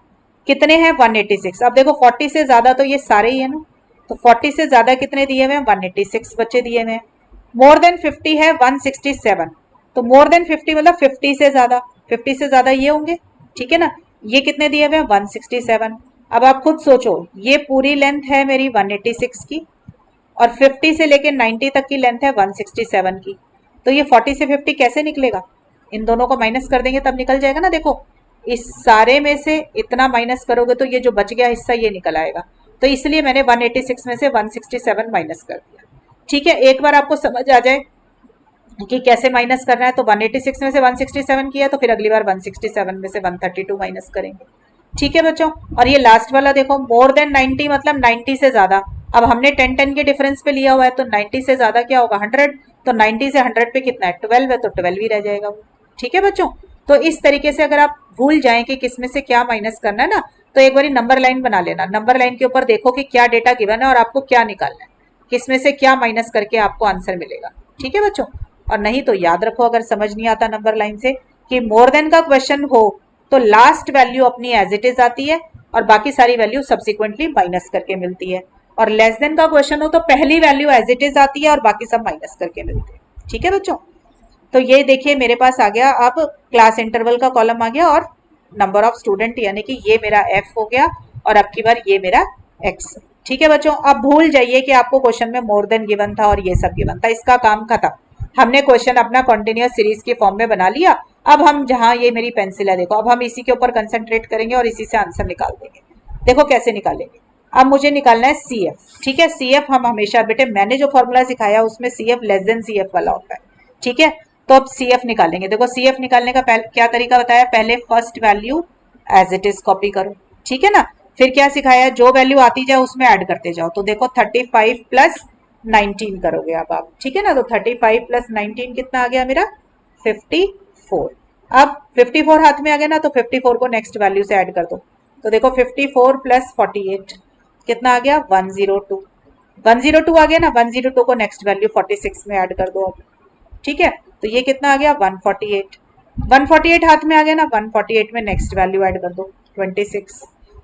कितने हैं 186। अब देखो 40 से ज्यादा तो ये सारे ही है ना, तो 40 से ज्यादा कितने दिए हुए हैं 186 बच्चे दिए हुए हैं। मोर देन 50 है 167, तो मोर देन 50 मतलब 50 से ज्यादा, 50 से ज्यादा ये होंगे, ठीक है ना। ये कितने दिए हुए हैं 167। अब आप खुद सोचो, ये पूरी लेंथ है मेरी 186 की और 50 से लेकर 90 तक की लेंथ है 167 की, तो ये 40 से 50 कैसे निकलेगा, इन दोनों को माइनस कर देंगे तब निकल जाएगा ना। देखो इस सारे में से इतना माइनस करोगे तो ये जो बच गया हिस्सा ये निकल आएगा, तो इसलिए मैंने 186 में से 167 माइनस कर दिया, ठीक है। एक बार आपको समझ आ जाए कि कैसे माइनस करना है, तो 186 में से 167 किया, तो फिर अगली बार 167 में से 132 माइनस करेंगे, ठीक है बच्चों। और ये लास्ट वाला देखो मोर देन 90 मतलब 90 से ज्यादा। अब हमने 10-10 के डिफरेंस पे लिया हुआ है, तो 90 से ज्यादा क्या होगा 100, तो 90 से 100 पे कितना है 12 है, तो 12 ही रह जाएगा वो, ठीक है बच्चों। तो इस तरीके से अगर आप भूल जाएं कि किसमें से क्या माइनस करना है ना, तो एक बार नंबर लाइन बना लेना, नंबर लाइन के ऊपर देखो कि क्या डेटा गिवन है और आपको क्या निकालना है, किसमें से क्या माइनस करके आपको आंसर मिलेगा, ठीक है बच्चों। और नहीं तो याद रखो, अगर समझ नहीं आता नंबर लाइन से कि मोर देन का क्वेश्चन हो तो लास्ट वैल्यू अपनी एज इट इज आती है, और बाकी सारी वैल्यू सब्सिक्वेंटली माइनस करके मिलती है। और लेस देन का क्वेश्चन हो तो पहली वैल्यू एज इट इज आती है और बाकी सब माइनस करके मिलते हैं। ठीक है बच्चों, तो ये देखिए मेरे पास आ गया, अब क्लास इंटरवल का कॉलम आ गया और नंबर ऑफ स्टूडेंट, यानी कि ये मेरा एफ हो गया और अब की बार ये मेरा एक्स। ठीक है बच्चों, अब भूल जाइए कि आपको क्वेश्चन में मोर देन गिवन था और ये सब गिवन था, इसका काम खत्म। हमने क्वेश्चन अपना कॉन्टिन्यूअस सीरीज के फॉर्म में बना लिया। अब हम जहां, ये मेरी पेंसिल है देखो, अब हम इसी के ऊपर कंसंट्रेट करेंगे और इसी से आंसर निकाल देंगे। देखो कैसे निकालेंगे। अब मुझे निकालना है सी एफ। ठीक है, सी एफ हम हमेशा, बेटे मैंने जो फॉर्मूला सिखाया उसमें C F less than C F वाला होता है। ठीक है, तो अब सी एफ निकालेंगे। देखो सी एफ निकालने का क्या तरीका बताया, पहले first value as it is copy करो। ठीक है ना, फिर क्या सिखाया, जो वैल्यू आती जाए उसमें ऐड करते जाओ। तो देखो 35 प्लस 19 करोगे अब आप। ठीक है ना, तो 35 प्लस 19 कितना आ गया मेरा, 54। अब 54 हाथ में आ गया ना, तो 54 को नेक्स्ट वैल्यू से ऐड कर दो। तो देखो 54 प्लस 48 कितना आ गया, 102। 102 आ गया ना, 102 को नेक्स्ट वैल्यू 46 में ऐड कर दो अब। ठीक है, तो ये कितना आ गया, 148। 148 हाथ में आ गया ना, 148 में नेक्स्ट वैल्यू ऐड कर दो 26।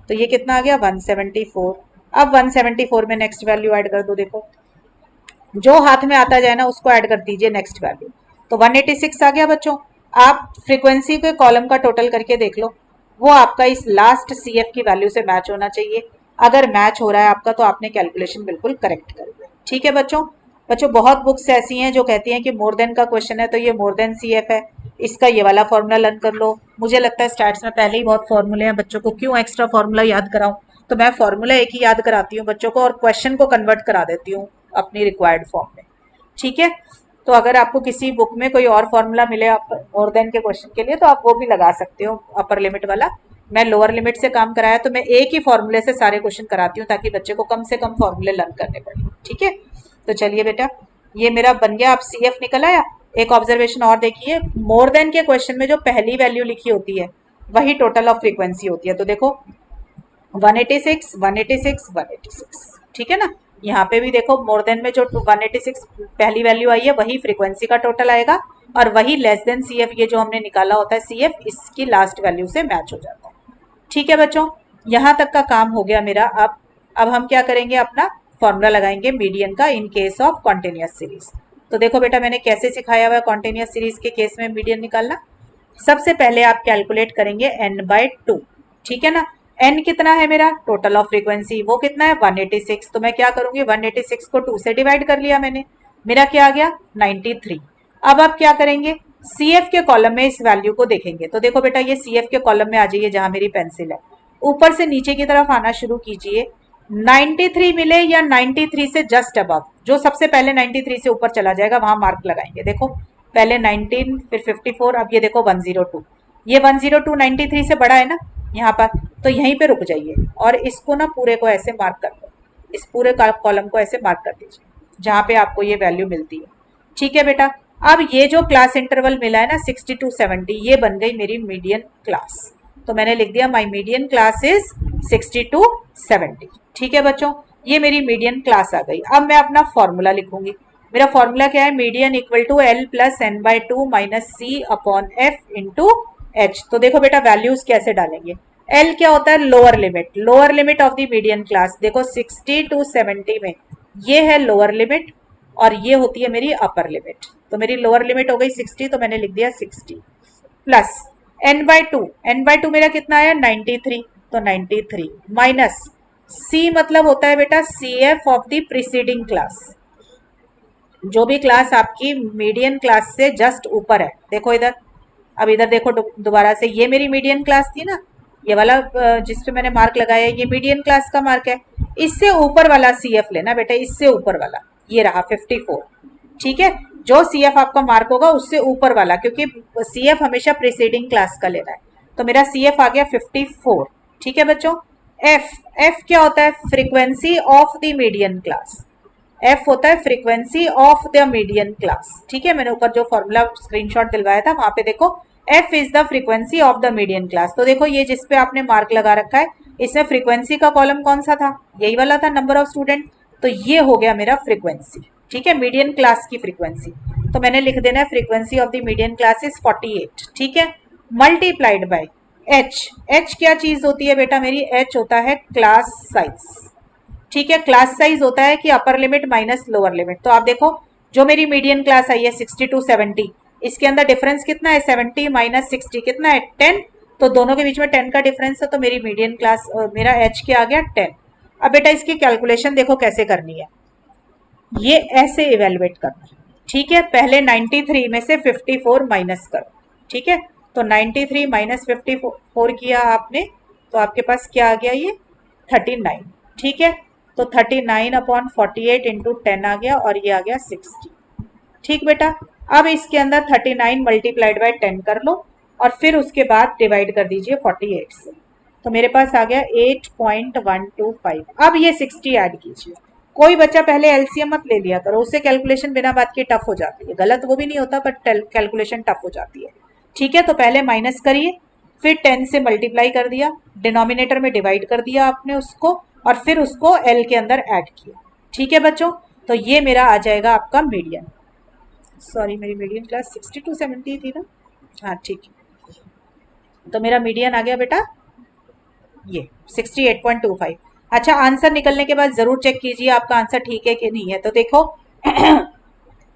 तो ये कितना आ गया, 174। अब 174 में नेक्स्ट वैल्यू ऐड कर दो। देखो जो हाथ में आता जाए ना उसको ऐड कर दीजिए नेक्स्ट वैल्यू। तो 186 आ गया बच्चों। आप फ्रीक्वेंसी के कॉलम का टोटल करके देख लो, वो आपका इस लास्ट सी एफ की वैल्यू से मैच होना चाहिए। अगर मैच हो रहा है आपका तो आपने कैलकुलेशन बिल्कुल करेक्ट कर दिया। ठीक है बच्चों, बहुत बुक्स ऐसी हैं जो कहती हैं कि मोर देन का क्वेश्चन है तो ये मोर देन सी एफ है, इसका ये वाला फॉर्मूला लर्न कर लो। मुझे लगता है स्टैट्स में पहले ही बहुत फॉर्मूले हैं, बच्चों को क्यों एक्स्ट्रा फॉर्मूला याद कराऊं। तो मैं फॉर्मूला एक ही याद कराती हूँ बच्चों को और क्वेश्चन को कन्वर्ट करा देती हूँ अपनी रिक्वायर्ड फॉर्म में। ठीक है, तो अगर आपको किसी बुक में कोई और फॉर्मूला मिले आप मोर देन के क्वेश्चन के लिए तो आप वो भी लगा सकते हो, अपर लिमिट वाला। मैं लोअर लिमिट से काम कराया तो मैं एक ही फॉर्मूले से सारे क्वेश्चन कराती हूँ ताकि बच्चे को कम से कम फॉर्मूले लर्न करने पड़े। ठीक है, तो चलिए बेटा ये मेरा बन गया। अब सी एफ निकल आया। एक ऑब्जर्वेशन और देखिए, मोर देन के क्वेश्चन में जो पहली वैल्यू लिखी होती है वही टोटल ऑफ फ्रीक्वेंसी होती है। तो देखो 186 186 186। ठीक है ना, यहाँ पे भी देखो मोर देन में जो 186 पहली वैल्यू आई है वही फ्रीक्वेंसी का टोटल आएगा और वही लेस देन सी एफ, ये जो हमने निकाला होता है सी एफ, इसकी लास्ट वैल्यू से मैच हो जाता है। ठीक है बच्चों, यहाँ तक का काम हो गया मेरा। अब हम क्या करेंगे, अपना फॉर्मूला लगाएंगे मीडियन का इन केस ऑफ कॉन्टिन्यूअस सीरीज। तो देखो बेटा मैंने कैसे सिखाया हुआ है कॉन्टिन्यूअस सीरीज के केस में मीडियन निकालना। सबसे पहले आप कैलकुलेट करेंगे n/2। ठीक है ना, n कितना है मेरा, टोटल ऑफ फ्रीक्वेंसी, वो कितना है 186। तो मैं क्या करूंगी, 186 को 2 से डिवाइड कर लिया मैंने, मेरा क्या आ गया 93। अब आप क्या करेंगे, सी एफ के कॉलम में इस वैल्यू को देखेंगे। तो देखो बेटा ये सी एफ के कॉलम में आ जाइए जहां मेरी पेंसिल है, ऊपर से नीचे की तरफ आना शुरू कीजिए। 93 मिले या 93 से जस्ट अबव, जो सबसे पहले 93 से ऊपर चला जाएगा वहां मार्क लगाएंगे। देखो पहले 19 फिर 54, अब ये देखो 102, ये 102 93 से बड़ा है ना यहाँ पर, तो यहीं पे रुक जाइए और इसको ना पूरे को ऐसे मार्क कर दो, इस पूरे कॉलम को ऐसे मार्क कर दीजिए जहाँ पे आपको ये वैल्यू मिलती है। ठीक है बेटा, अब ये जो क्लास इंटरवल मिला है ना 60 to 70, ये बन गई मेरी मीडियन क्लास। तो मैंने लिख दिया माई मीडियन क्लास इज 60 to 70। ठीक है बच्चों, ये मेरी मीडियन क्लास आ गई। अब मैं अपना फॉर्मूला लिखूंगी। मेरा फॉर्मूला क्या है, median equal to L plus n/2 minus C upon F into H. तो देखो बेटा वैल्यूज कैसे डालेंगे, एल क्या होता है, lower limit of the median class. देखो 60 to 70 में ये है लोअर लिमिट और ये होती है मेरी अपर लिमिट। तो मेरी लोअर लिमिट हो गई 60, तो मैंने लिख दिया 60 प्लस n/2 मेरा कितना आया 93, तो 93 माइनस सी मतलब होता है बेटा C F of the preceding class, जो भी क्लास आपकी मीडियन क्लास से जस्ट ऊपर है। देखो इधर, अब इधर देखो दोबारा से, ये मेरी मीडियन क्लास थी ना, ये वाला जिस पे मैंने मार्क लगाया ये मीडियन क्लास का मार्क है। इससे ऊपर वाला सी एफ लेना बेटा, इससे ऊपर वाला, ये रहा 54। ठीक है, जो सी एफ आपका मार्क होगा उससे ऊपर वाला, क्योंकि सी एफ हमेशा प्रीसीडिंग क्लास का लेना है। तो मेरा सी एफ आ गया 54। ठीक है बच्चों, एफ क्या होता है, frequency of the median class. F होता है frequency of the median class. ठीक है, मैंने ऊपर जो फॉर्मूला स्क्रीनशॉट दिलवाया था वहां पे देखो F is the frequency of the median class. तो देखो ये जिसपे आपने मार्क लगा रखा है इसमें फ्रीक्वेंसी का कॉलम कौन सा था, यही वाला था, नंबर ऑफ स्टूडेंट। तो ये हो गया मेरा फ्रीक्वेंसी। ठीक है, मीडियन क्लास की फ्रीक्वेंसी। तो मैंने लिख देना है frequency of the median class is 48। ठीक है, मल्टीप्लाइड बाय एच, एच क्या चीज होती है बेटा मेरी? एच होता है क्लास साइज। ठीक है, क्लास साइज होता है कि upper limit minus lower limit. तो आप देखो जो मेरी मीडियन क्लास आई है 60 टू 70, इसके अंदर डिफरेंस कितना है? 70 माइनस 60 कितना है? 10। तो दोनों के बीच में 10 का डिफरेंस है, तो मेरी मीडियन क्लास मेरा एच क्या आ गया? 10। अब बेटा इसकी कैलकुलेशन देखो कैसे करनी है, ये ऐसे इवेलुएट करना है। ठीक है, पहले 93 में से 54 माइनस करो। ठीक है, तो 93 माइनस 54 किया आपने, तो आपके पास क्या आ गया? ये 39। ठीक है, तो 39 अपॉन 48 इंटू 10 आ गया, और ये आ गया 60। ठीक बेटा, अब इसके अंदर 39 मल्टीप्लाइड बाय 10 कर लो, और फिर उसके बाद डिवाइड कर दीजिए 48 से। तो मेरे पास आ गया 8.125। अब ये 60 ऐड कीजिए। कोई बच्चा पहले एलसीएम मत ले लिया करो, उससे कैलकुलेशन बिना बात के टफ हो जाती है। गलत वो भी नहीं होता, बट कैलकुलेशन टफ हो जाती है। ठीक है, तो पहले माइनस करिए, फिर 10 से मल्टीप्लाई कर दिया, डिनोमिनेटर में डिवाइड कर दिया आपने उसको, और फिर उसको एल के अंदर ऐड किया। ठीक है बच्चों, तो ये मेरा आ जाएगा आपका मीडियन। सॉरी, मेरी मीडियन क्लास 60 टू 70 थी ना? हाँ ठीक है, तो मेरा मीडियन आ गया बेटा ये 68.25। अच्छा, आंसर निकलने के बाद जरूर चेक कीजिए आपका आंसर ठीक है कि नहीं है। तो देखो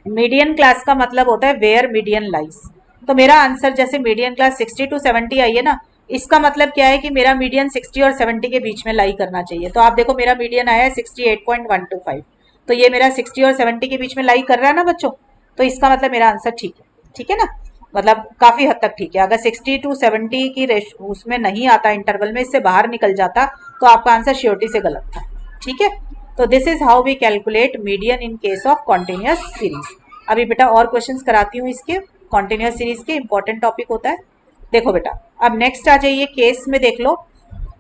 मीडियन क्लास का मतलब होता है वेयर मीडियन लाइज। तो मेरा आंसर जैसे मीडियन क्लास 60 टू 70 आई है ना, इसका मतलब क्या है कि मेरा मीडियन 60 और 70 के बीच में लाई करना चाहिए। तो आप देखो मेरा मीडियन आया है 68.125, तो ये मेरा 60 और 70 के बीच में लाई कर रहा है ना बच्चों, तो इसका मतलब मेरा आंसर ठीक है। ठीक है ना, मतलब काफी हद तक ठीक है। अगर 60 टू 70 की रेश उसमें नहीं आता, इंटरवल में इससे बाहर निकल जाता, तो आपका आंसर श्योरिटी से गलत था। ठीक है, तो this is how we calculate median in case of continuous series. अभी बेटा और क्वेश्चंस कराती हूँ इसके, कॉन्टिन्यूअस सीरीज के इंपॉर्टेंट टॉपिक होता है। देखो बेटा, अब नेक्स्ट आ जाइए केस में, देख लो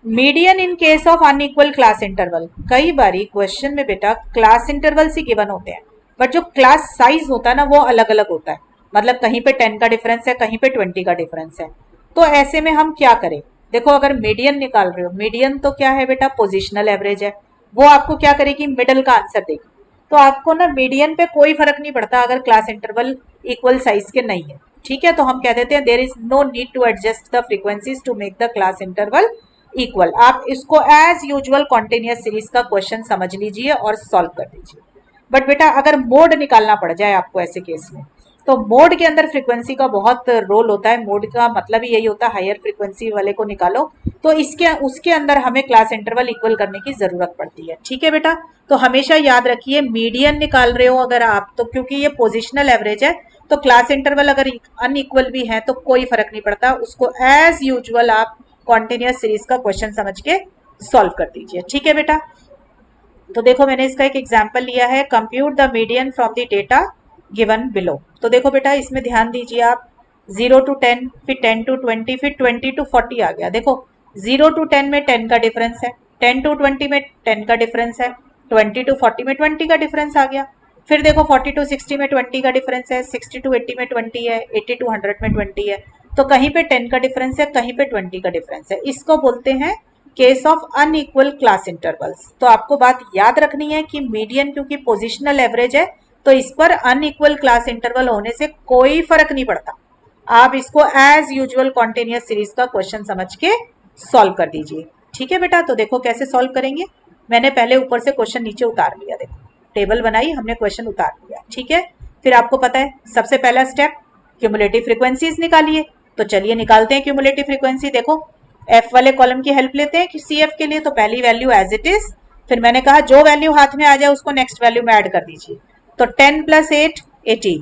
median in case of unequal class interval. कई बारी क्वेश्चन में बेटा क्लास इंटरवल ही गिवन होते हैं, बट जो क्लास साइज होता है ना वो अलग अलग होता है। मतलब कहीं पे 10 का डिफरेंस है, कहीं पे 20 का डिफरेंस है। तो ऐसे में हम क्या करें? देखो अगर मीडियन निकाल रहे हो, मीडियन तो क्या है बेटा? पोजिशनल एवरेज है। वो आपको क्या करेगी? मिडल का आंसर देगी। तो आपको ना मीडियन पे कोई फर्क नहीं पड़ता अगर क्लास इंटरवल इक्वल साइज के नहीं है। ठीक है, तो हम कह देते हैं there is no need to adjust the frequencies to make the class interval equal. आप इसको एज यूजुअल कॉन्टिन्यूअस सीरीज का क्वेश्चन समझ लीजिए और सॉल्व कर दीजिए। बट बेटा अगर मोड निकालना पड़ जाए आपको ऐसे केस में, तो मोड के अंदर फ्रीक्वेंसी का बहुत रोल होता है। मोड का मतलब ही यही होता है हायर फ्रीक्वेंसी वाले को निकालो, तो इसके उसके अंदर हमें क्लास इंटरवल इक्वल करने की जरूरत पड़ती है। ठीक है बेटा, तो हमेशा याद रखिए मीडियन निकाल रहे हो अगर आप, तो क्योंकि ये पोजिशनल एवरेज है, तो क्लास इंटरवल अगर अनइक्वल भी है तो कोई फर्क नहीं पड़ता, उसको एज यूजुअल आप कॉन्टिन्यूअस सीरीज का क्वेश्चन समझ के सॉल्व कर दीजिए। ठीक है बेटा, तो देखो मैंने इसका एक एग्जाम्पल लिया है, compute the median from the data given below. तो देखो बेटा इसमें ध्यान दीजिए आप, 0 टू 10, फिर 10 टू 20, फिर 20 टू 40 आ गया। देखो 0 टू 10 में 10 का डिफरेंस है, 10 टू 20 में 10 का डिफरेंस है, 20 टू 40 में 20 का डिफरेंस आ गया। फिर देखो 40 टू 60 में 20 का डिफरेंस है, 60 टू 80 में 20 है, 80 टू 100 में 20 है। तो कहीं पे 10 का डिफरेंस है, कहीं पे 20 का डिफरेंस है। इसको बोलते हैं case of unequal class intervals. तो आपको बात याद रखनी है कि मीडियन क्योंकि पोजिशनल एवरेज है, तो इस पर अनइक्वल क्लास इंटरवल होने से कोई फर्क नहीं पड़ता। आप इसको एज यूजुअल कॉन्टिन्यूअस सीरीज का क्वेश्चन समझ के सॉल्व कर दीजिए। ठीक है बेटा, तो देखो कैसे सॉल्व करेंगे। मैंने पहले ऊपर से क्वेश्चन नीचे उतार लिया, देखो टेबल बनाई हमने, क्वेश्चन उतार लिया। ठीक है, फिर आपको पता है सबसे पहला स्टेप क्यूमुलेटिव फ्रीक्वेंसीज निकालिए। तो चलिए निकालते हैं क्यूमुलेटिव फ्रीक्वेंसी। देखो एफ वाले कॉलम की हेल्प लेते हैं कि सी एफ के लिए, तो पहली वैल्यू एज इट इज, फिर मैंने कहा जो वैल्यू हाथ में आ जाए उसको नेक्स्ट वैल्यू में ऐड कर दीजिए। तो 10 प्लस 8 18,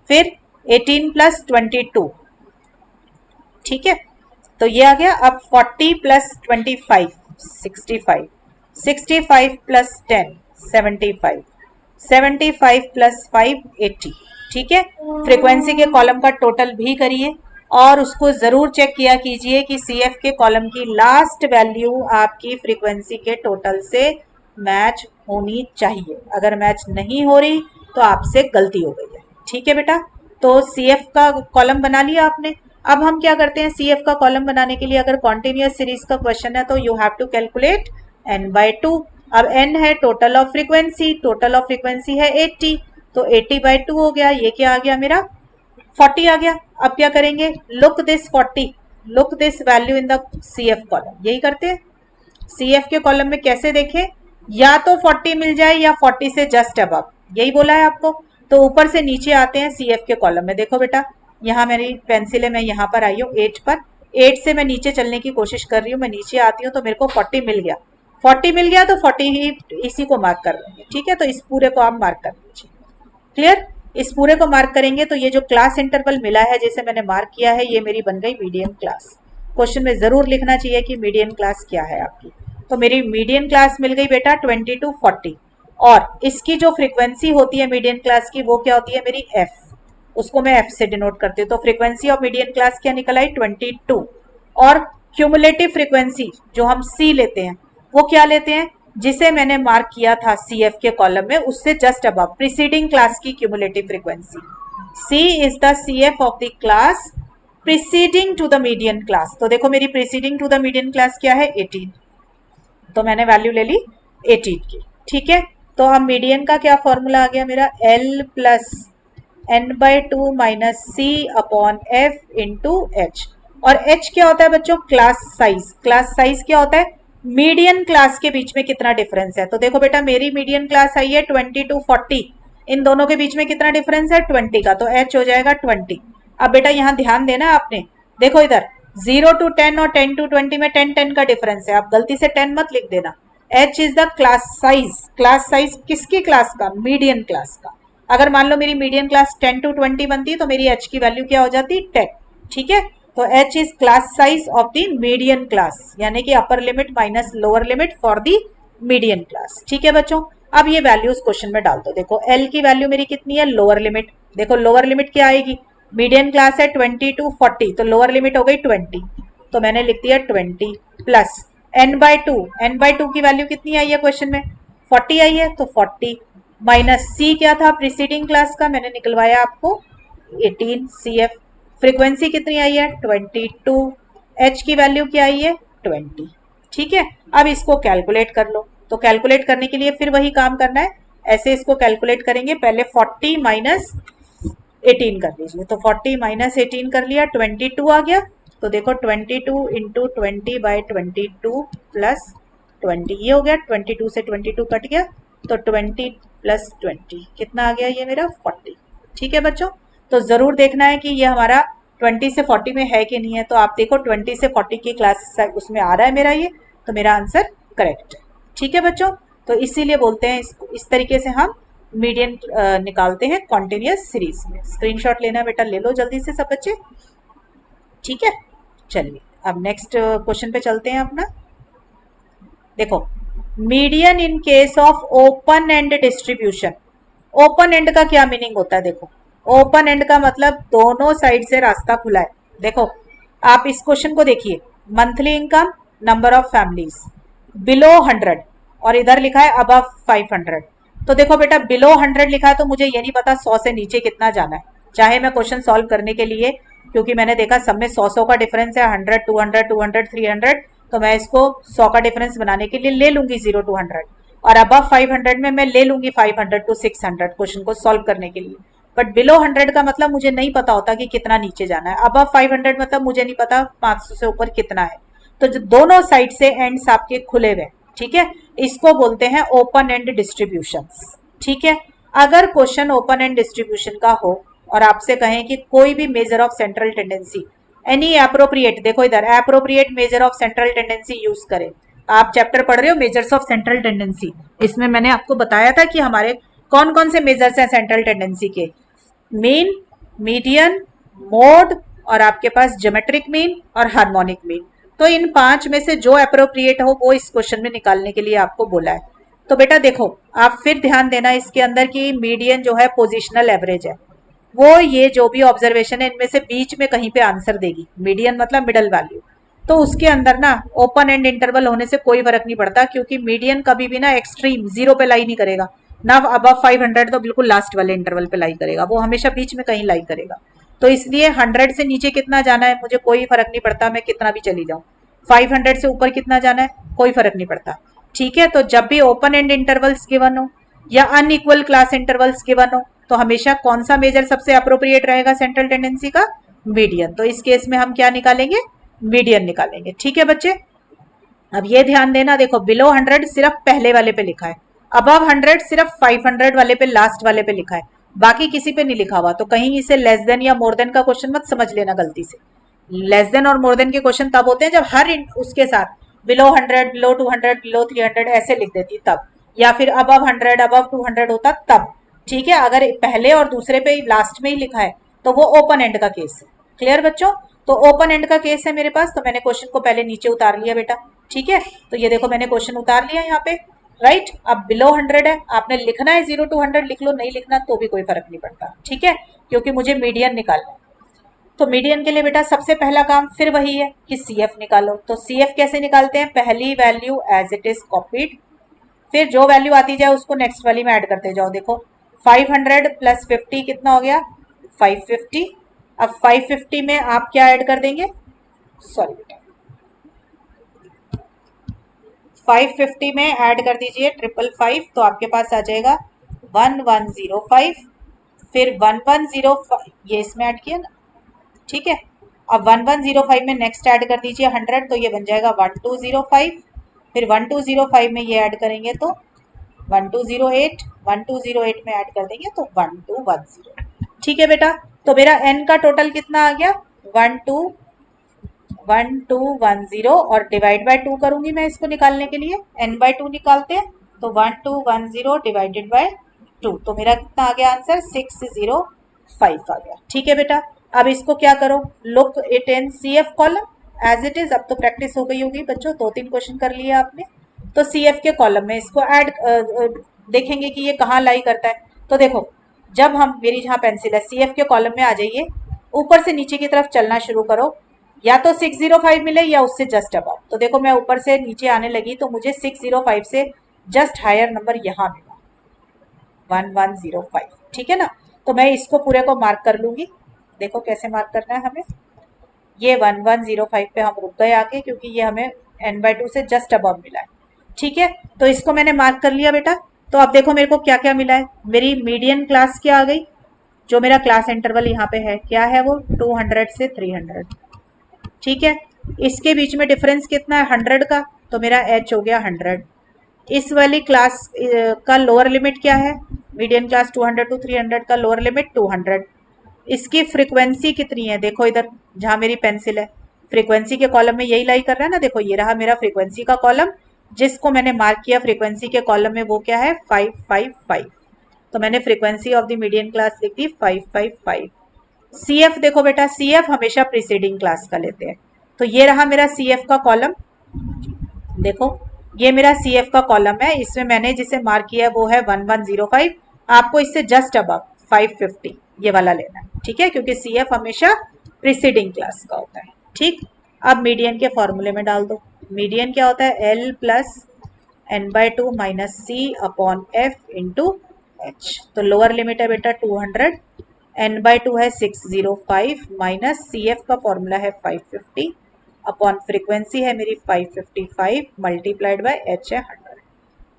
फिर 18 प्लस 22। ठीक है, तो ये आ गया। अब 40 प्लस 25 65, 65 प्लस 10 75, 75 प्लस 5 80। ठीक है, फ्रीक्वेंसी के कॉलम का टोटल भी करिए और उसको जरूर चेक किया कीजिए कि सी एफ के कॉलम की लास्ट वैल्यू आपकी फ्रीक्वेंसी के टोटल से मैच होनी चाहिए। अगर मैच नहीं हो रही तो आपसे गलती हो गई है। ठीक है बेटा, तो सी एफ का कॉलम बना लिया आपने। अब हम क्या करते हैं, सी एफ का कॉलम बनाने के लिए अगर कॉन्टिन्यूअस सीरीज का क्वेश्चन है तो you have to calculate n by 2। अब n है total of frequency, total of frequency है 80, तो 80 बाय 2 हो गया। ये क्या आ गया मेरा 40 आ गया। अब क्या करेंगे, look this 40, look this value in the CF column, यही करते हैं। CF के कॉलम में कैसे देखें, या तो 40 मिल जाए या 40 से जस्ट अबव, यही बोला है आपको। तो ऊपर से नीचे आते हैं CF के कॉलम में। देखो बेटा, यहाँ मेरी पेंसिल है, मैं यहाँ पर आई हूँ 8 पर, 8 से मैं नीचे चलने की कोशिश कर रही हूँ, मैं नीचे आती हूँ तो मेरे को 40 मिल गया। 40 मिल गया तो 40 ही इसी को मार्क कर लेंगे, ठीक है। तो इस पूरे को आप मार्क कर लीजिए। क्लियर, इस पूरे को मार्क करेंगे तो ये जो क्लास इंटरवल मिला है जिसे मैंने मार्क किया है, ये मेरी बन गई मीडियन क्लास। क्वेश्चन में जरूर लिखना चाहिए कि मीडियन क्लास क्या है आपकी। तो मेरी मीडियन क्लास मिल गई बेटा 20 to 40, और इसकी जो फ्रीक्वेंसी होती है मीडियन क्लास की वो क्या होती है मेरी F, उसको मैं F से डिनोट करती हूँ। तो फ्रीक्वेंसी ऑफ मीडियन क्लास क्या निकल आई 22, और क्यूमुलेटिव फ्रीक्वेंसी जो हम C लेते हैं वो क्या लेते हैं, जिसे मैंने मार्क किया था CF के कॉलम में उससे जस्ट अबव प्रीसीडिंग क्लास की cumulative frequency. C is the CF of the class preceding to the median class. तो देखो मेरी preceding to the median class क्या है 18, तो मैंने वैल्यू ले ली 18 की, ठीक है। तो अब मीडियन का क्या फॉर्मूला आ गया मेरा, L plus n/2 minus C upon F into H। और H क्या होता है बच्चों, क्लास साइज। क्लास साइज क्या होता है, मीडियन क्लास के बीच में कितना डिफरेंस है। तो देखो बेटा मेरी मीडियन क्लास आई है 20 to 40, इन दोनों के बीच में कितना डिफरेंस है 20 का, तो H हो जाएगा 20। अब बेटा यहाँ ध्यान देना आपने, देखो इधर 0 to 10 और 10 to 20 में 10 का डिफरेंस है, आप गलती से 10 मत लिख देना। H is the class size. Class size किसकी क्लास का, मीडियन क्लास का। अगर मान लो मेरी मीडियन क्लास 10 to 20 बनती तो मेरी H की वैल्यू क्या हो जाती 10, ठीक है। तो H is class size of the median class, यानी कि upper limit minus lower limit for the median class, ठीक है बच्चों। अब ये वैल्यूज क्वेश्चन में डाल दो। देखो L की वैल्यू मेरी कितनी है, लोअर लिमिट। देखो लोअर लिमिट क्या आएगी, मीडियन क्लास है 20 to 40, तो लोअर लिमिट हो गई 20, तो मैंने लिख दिया 20 प्लस n/2 की वैल्यू कितनी आई है क्वेश्चन में 40 आई है, तो 40 माइनस C क्या था प्रीसीडिंग क्लास का, मैंने निकलवाया आपको 18 CF। फ्रीक्वेंसी कितनी आई है 22, H की वैल्यू क्या आई है 20, ठीक है। अब इसको कैलकुलेट कर लो। तो कैलकुलेट करने के लिए फिर वही काम करना है, ऐसे इसको कैलकुलेट करेंगे। पहले 40 माइनस 18 कर लीजिए, तो 40 माइनस 18 कर लिया, 22 आ गया। तो देखो 22 इंटू 20/22 प्लस 20, ये हो गया, 22 से 22 कट गया, तो 20 प्लस 20 कितना आ गया, ये मेरा 40, ठीक है बच्चों। तो जरूर देखना है कि ये हमारा 20 से 40 में है कि नहीं है। तो आप देखो 20 से 40 की क्लास उसमें आ रहा है मेरा ये, तो मेरा आंसर करेक्ट है, ठीक है बच्चों। तो इसीलिए बोलते हैं इस तरीके से हम मीडियन निकालते हैं कॉन्टिन्यूअस सीरीज में। स्क्रीनशॉट लेना बेटा, ले लो जल्दी से सब बच्चे, ठीक है। चलिए अब नेक्स्ट क्वेश्चन पे चलते हैं अपना। देखो median in case of open and distribution. Open and का क्या मीनिंग होता है, देखो ओपन एंड का मतलब दोनों साइड से रास्ता खुला है। देखो आप इस क्वेश्चन को देखिए, monthly income, number of families below 100, और इधर लिखा है अबव 500। तो देखो बेटा बिलो 100 लिखा है तो मुझे ये नहीं पता 100 से नीचे कितना जाना है। चाहे मैं क्वेश्चन सॉल्व करने के लिए, क्योंकि मैंने देखा सब में 100 का डिफरेंस है, 100 200 200 300, तो मैं इसको 100 का डिफरेंस बनाने के लिए ले लूंगी 0 to 100, और अबव 500 में मैं ले लूंगी 500 to 600 क्वेश्चन को सॉल्व करने के लिए। बट बिलो 100 का मतलब मुझे नहीं पता होता कि कितना नीचे जाना है। अबव 500 मतलब मुझे नहीं पता 500 से ऊपर कितना है। तो जो दोनों साइड से एंड्स आपके खुले हुए, ठीक है, इसको बोलते हैं ओपन एंड डिस्ट्रीब्यूशंस, ठीक है। अगर क्वेश्चन ओपन एंड डिस्ट्रीब्यूशन का हो और आपसे कहें कि कोई भी measure of central tendency, any appropriate, देखो इधर appropriate measure of central tendency use करें। आप चैप्टर पढ़ रहे हो मेजर्स ऑफ सेंट्रल टेंडेंसी, इसमें मैंने आपको बताया था कि हमारे कौन कौन से मेजर्स हैं सेंट्रल टेंडेंसी के, मीन, मीडियन, मोड, और आपके पास ज्योमेट्रिक मीन और हार्मोनिक मीन। तो इन 5 में से जो अप्रोप्रिएट हो वो इस क्वेश्चन में निकालने के लिए आपको बोला है। तो बेटा देखो आप फिर ध्यान देना इसके अंदर की मीडियन जो है पोजिशनल एवरेज है, वो ये जो भी ऑब्जर्वेशन है इनमें से बीच में कहीं पे आंसर देगी। मीडियन मतलब मिडल वैल्यू, तो उसके अंदर ना ओपन एंड इंटरवल होने से कोई फर्क नहीं पड़ता, क्योंकि मीडियन कभी भी ना एक्सट्रीम 0 पे लाई नहीं करेगा, ना अबव 500 तो बिल्कुल लास्ट वाले इंटरवल पे लाई करेगा, वो हमेशा बीच में कहीं लाई करेगा। तो इसलिए 100 से नीचे कितना जाना है मुझे कोई फर्क नहीं पड़ता, मैं कितना भी चली जाऊं। 500 से ऊपर कितना जाना है कोई फर्क नहीं पड़ता, ठीक है। तो जब भी ओपन एंड इंटरवल्स गिवन हो या अनइक्वल क्लास इंटरवल्स गिवन हो, तो हमेशा कौन सा मेजर सबसे अप्रोप्रिएट रहेगा सेंट्रल टेंडेंसी का, मीडियन। तो इस केस में हम क्या निकालेंगे, मीडियन निकालेंगे। ठीक है बच्चे, अब ये ध्यान देना, देखो बिलो 100 सिर्फ पहले वाले पे लिखा है, अबव 100 सिर्फ 500 वाले पे, लास्ट वाले पे लिखा है, बाकी किसी पे नहीं लिखा हुआ। तो कहीं इसे लेस देन या मोर देन का क्वेश्चन मत समझ लेना गलती से। लेस देन और मोर देन के क्वेश्चन तब होते हैं जब हर उसके साथ बिलो 100, बिलो 200, बिलो 300 ऐसे लिख देती तब, या फिर अबव 100, अबव 200 होता तब। ठीक है, अगर पहले और दूसरे पे लास्ट में ही लिखा है तो वो ओपन एंड का केस है। क्लियर बच्चों, तो ओपन एंड का केस है मेरे पास, तो मैंने क्वेश्चन को पहले नीचे उतार लिया बेटा। ठीक है, तो ये देखो मैंने क्वेश्चन उतार लिया यहाँ पे, राइट। अब बिलो 100 है, आपने लिखना है 0 to 100 लिख लो, नहीं लिखना तो भी कोई फर्क नहीं पड़ता। ठीक है, क्योंकि मुझे मीडियन निकालना है। तो मीडियन के लिए बेटा सबसे पहला काम फिर वही है कि सीएफ निकालो। तो सीएफ कैसे निकालते हैं, पहली value as it is copied, फिर जो वैल्यू आती जाए उसको नेक्स्ट वाली में ऐड करते जाओ। देखो 500 प्लस 50 कितना हो गया, 550। अब 550 में आप क्या ऐड कर देंगे, सॉरी बेटा 550 में ऐड कर दीजिए 555, तो आपके पास आ जाएगा 1105, फिर 1105 ये इसमें ऐड किया ना। ठीक है, अब 1105 में नेक्स्ट ऐड कर दीजिए 100, तो ये बन जाएगा 1205, फिर 1205 में ये ऐड करेंगे तो 1208, 1208 में ऐड कर देंगे तो 1210। ठीक है बेटा, तो मेरा n का टोटल कितना आ गया, 1210, और डिवाइड बाय 2 करूंगी मैं इसको निकालने के लिए, n बाय 2 निकालते हैं, तो 1210 डिवाइडेड बाय 2, तो मेरा कितना आ गया आंसर, 605 आ गया। ठीक है बेटा, अब इसको क्या करो, look it in CF column as it is. अब तो प्रैक्टिस हो गई होगी बच्चों, 2-3 क्वेश्चन कर लिए आपने, तो CF के कॉलम में इसको ऐड देखेंगे कि ये कहाँ लाई करता है। तो देखो जब हम, मेरी जहाँ पेंसिल है, CF के कॉलम में आ जाइए, ऊपर से नीचे की तरफ चलना शुरू करो, या तो 605 मिले या उससे जस्ट अबव। तो देखो मैं ऊपर से नीचे आने लगी तो मुझे 605 से जस्ट हायर नंबर यहाँ मिला, 1105। ठीक है ना, तो मैं इसको पूरे को मार्क कर लूंगी। देखो कैसे मार्क करना है हमें, ये 1105 पे हम रुक गए आके, क्योंकि ये हमें n/2 से जस्ट अबव मिला है। ठीक है, तो इसको मैंने मार्क कर लिया बेटा। तो अब देखो मेरे को क्या क्या मिला है, मेरी मीडियन क्लास क्या आ गई, जो मेरा क्लास इंटरवल यहाँ पे है क्या है, वो 200 से 300। ठीक है, इसके बीच में डिफरेंस कितना है 100 का, तो मेरा h हो गया 100। इस वाली क्लास का लोअर लिमिट क्या है, मीडियन क्लास 200 to 300 का लोअर लिमिट 200। इसकी फ्रीक्वेंसी कितनी है, देखो इधर जहां मेरी पेंसिल है, फ्रीक्वेंसी के कॉलम में यही लाई कर रहा है ना। देखो ये रहा मेरा फ्रीक्वेंसी का कॉलम, जिसको मैंने मार्क किया फ्रीक्वेंसी के कॉलम में, वो क्या है 555। तो मैंने frequency of the median class लिख दी 555। CF देखो बेटा, CF हमेशा प्रीसीडिंग क्लास का लेते हैं, तो ये रहा मेरा CF का कॉलम। देखो ये मेरा CF का कॉलम है, इसमें मैंने जिसे मार्क किया है वो है 1105। आपको इससे जस्ट अबव 550 ये वाला लेना है। ठीक है, क्योंकि CF हमेशा प्रीसीडिंग क्लास का होता है। ठीक, अब मीडियन के फॉर्मूले में डाल दो। मीडियन क्या होता है, L plus n/2 minus C upon F into H। तो लोअर लिमिट है बेटा 200, n/2 है 605, माइनस CF का फॉर्मूला है 550 अपॉन फ्रीक्वेंसी है मेरी 555 मल्टीप्लाइड बाय H है 100।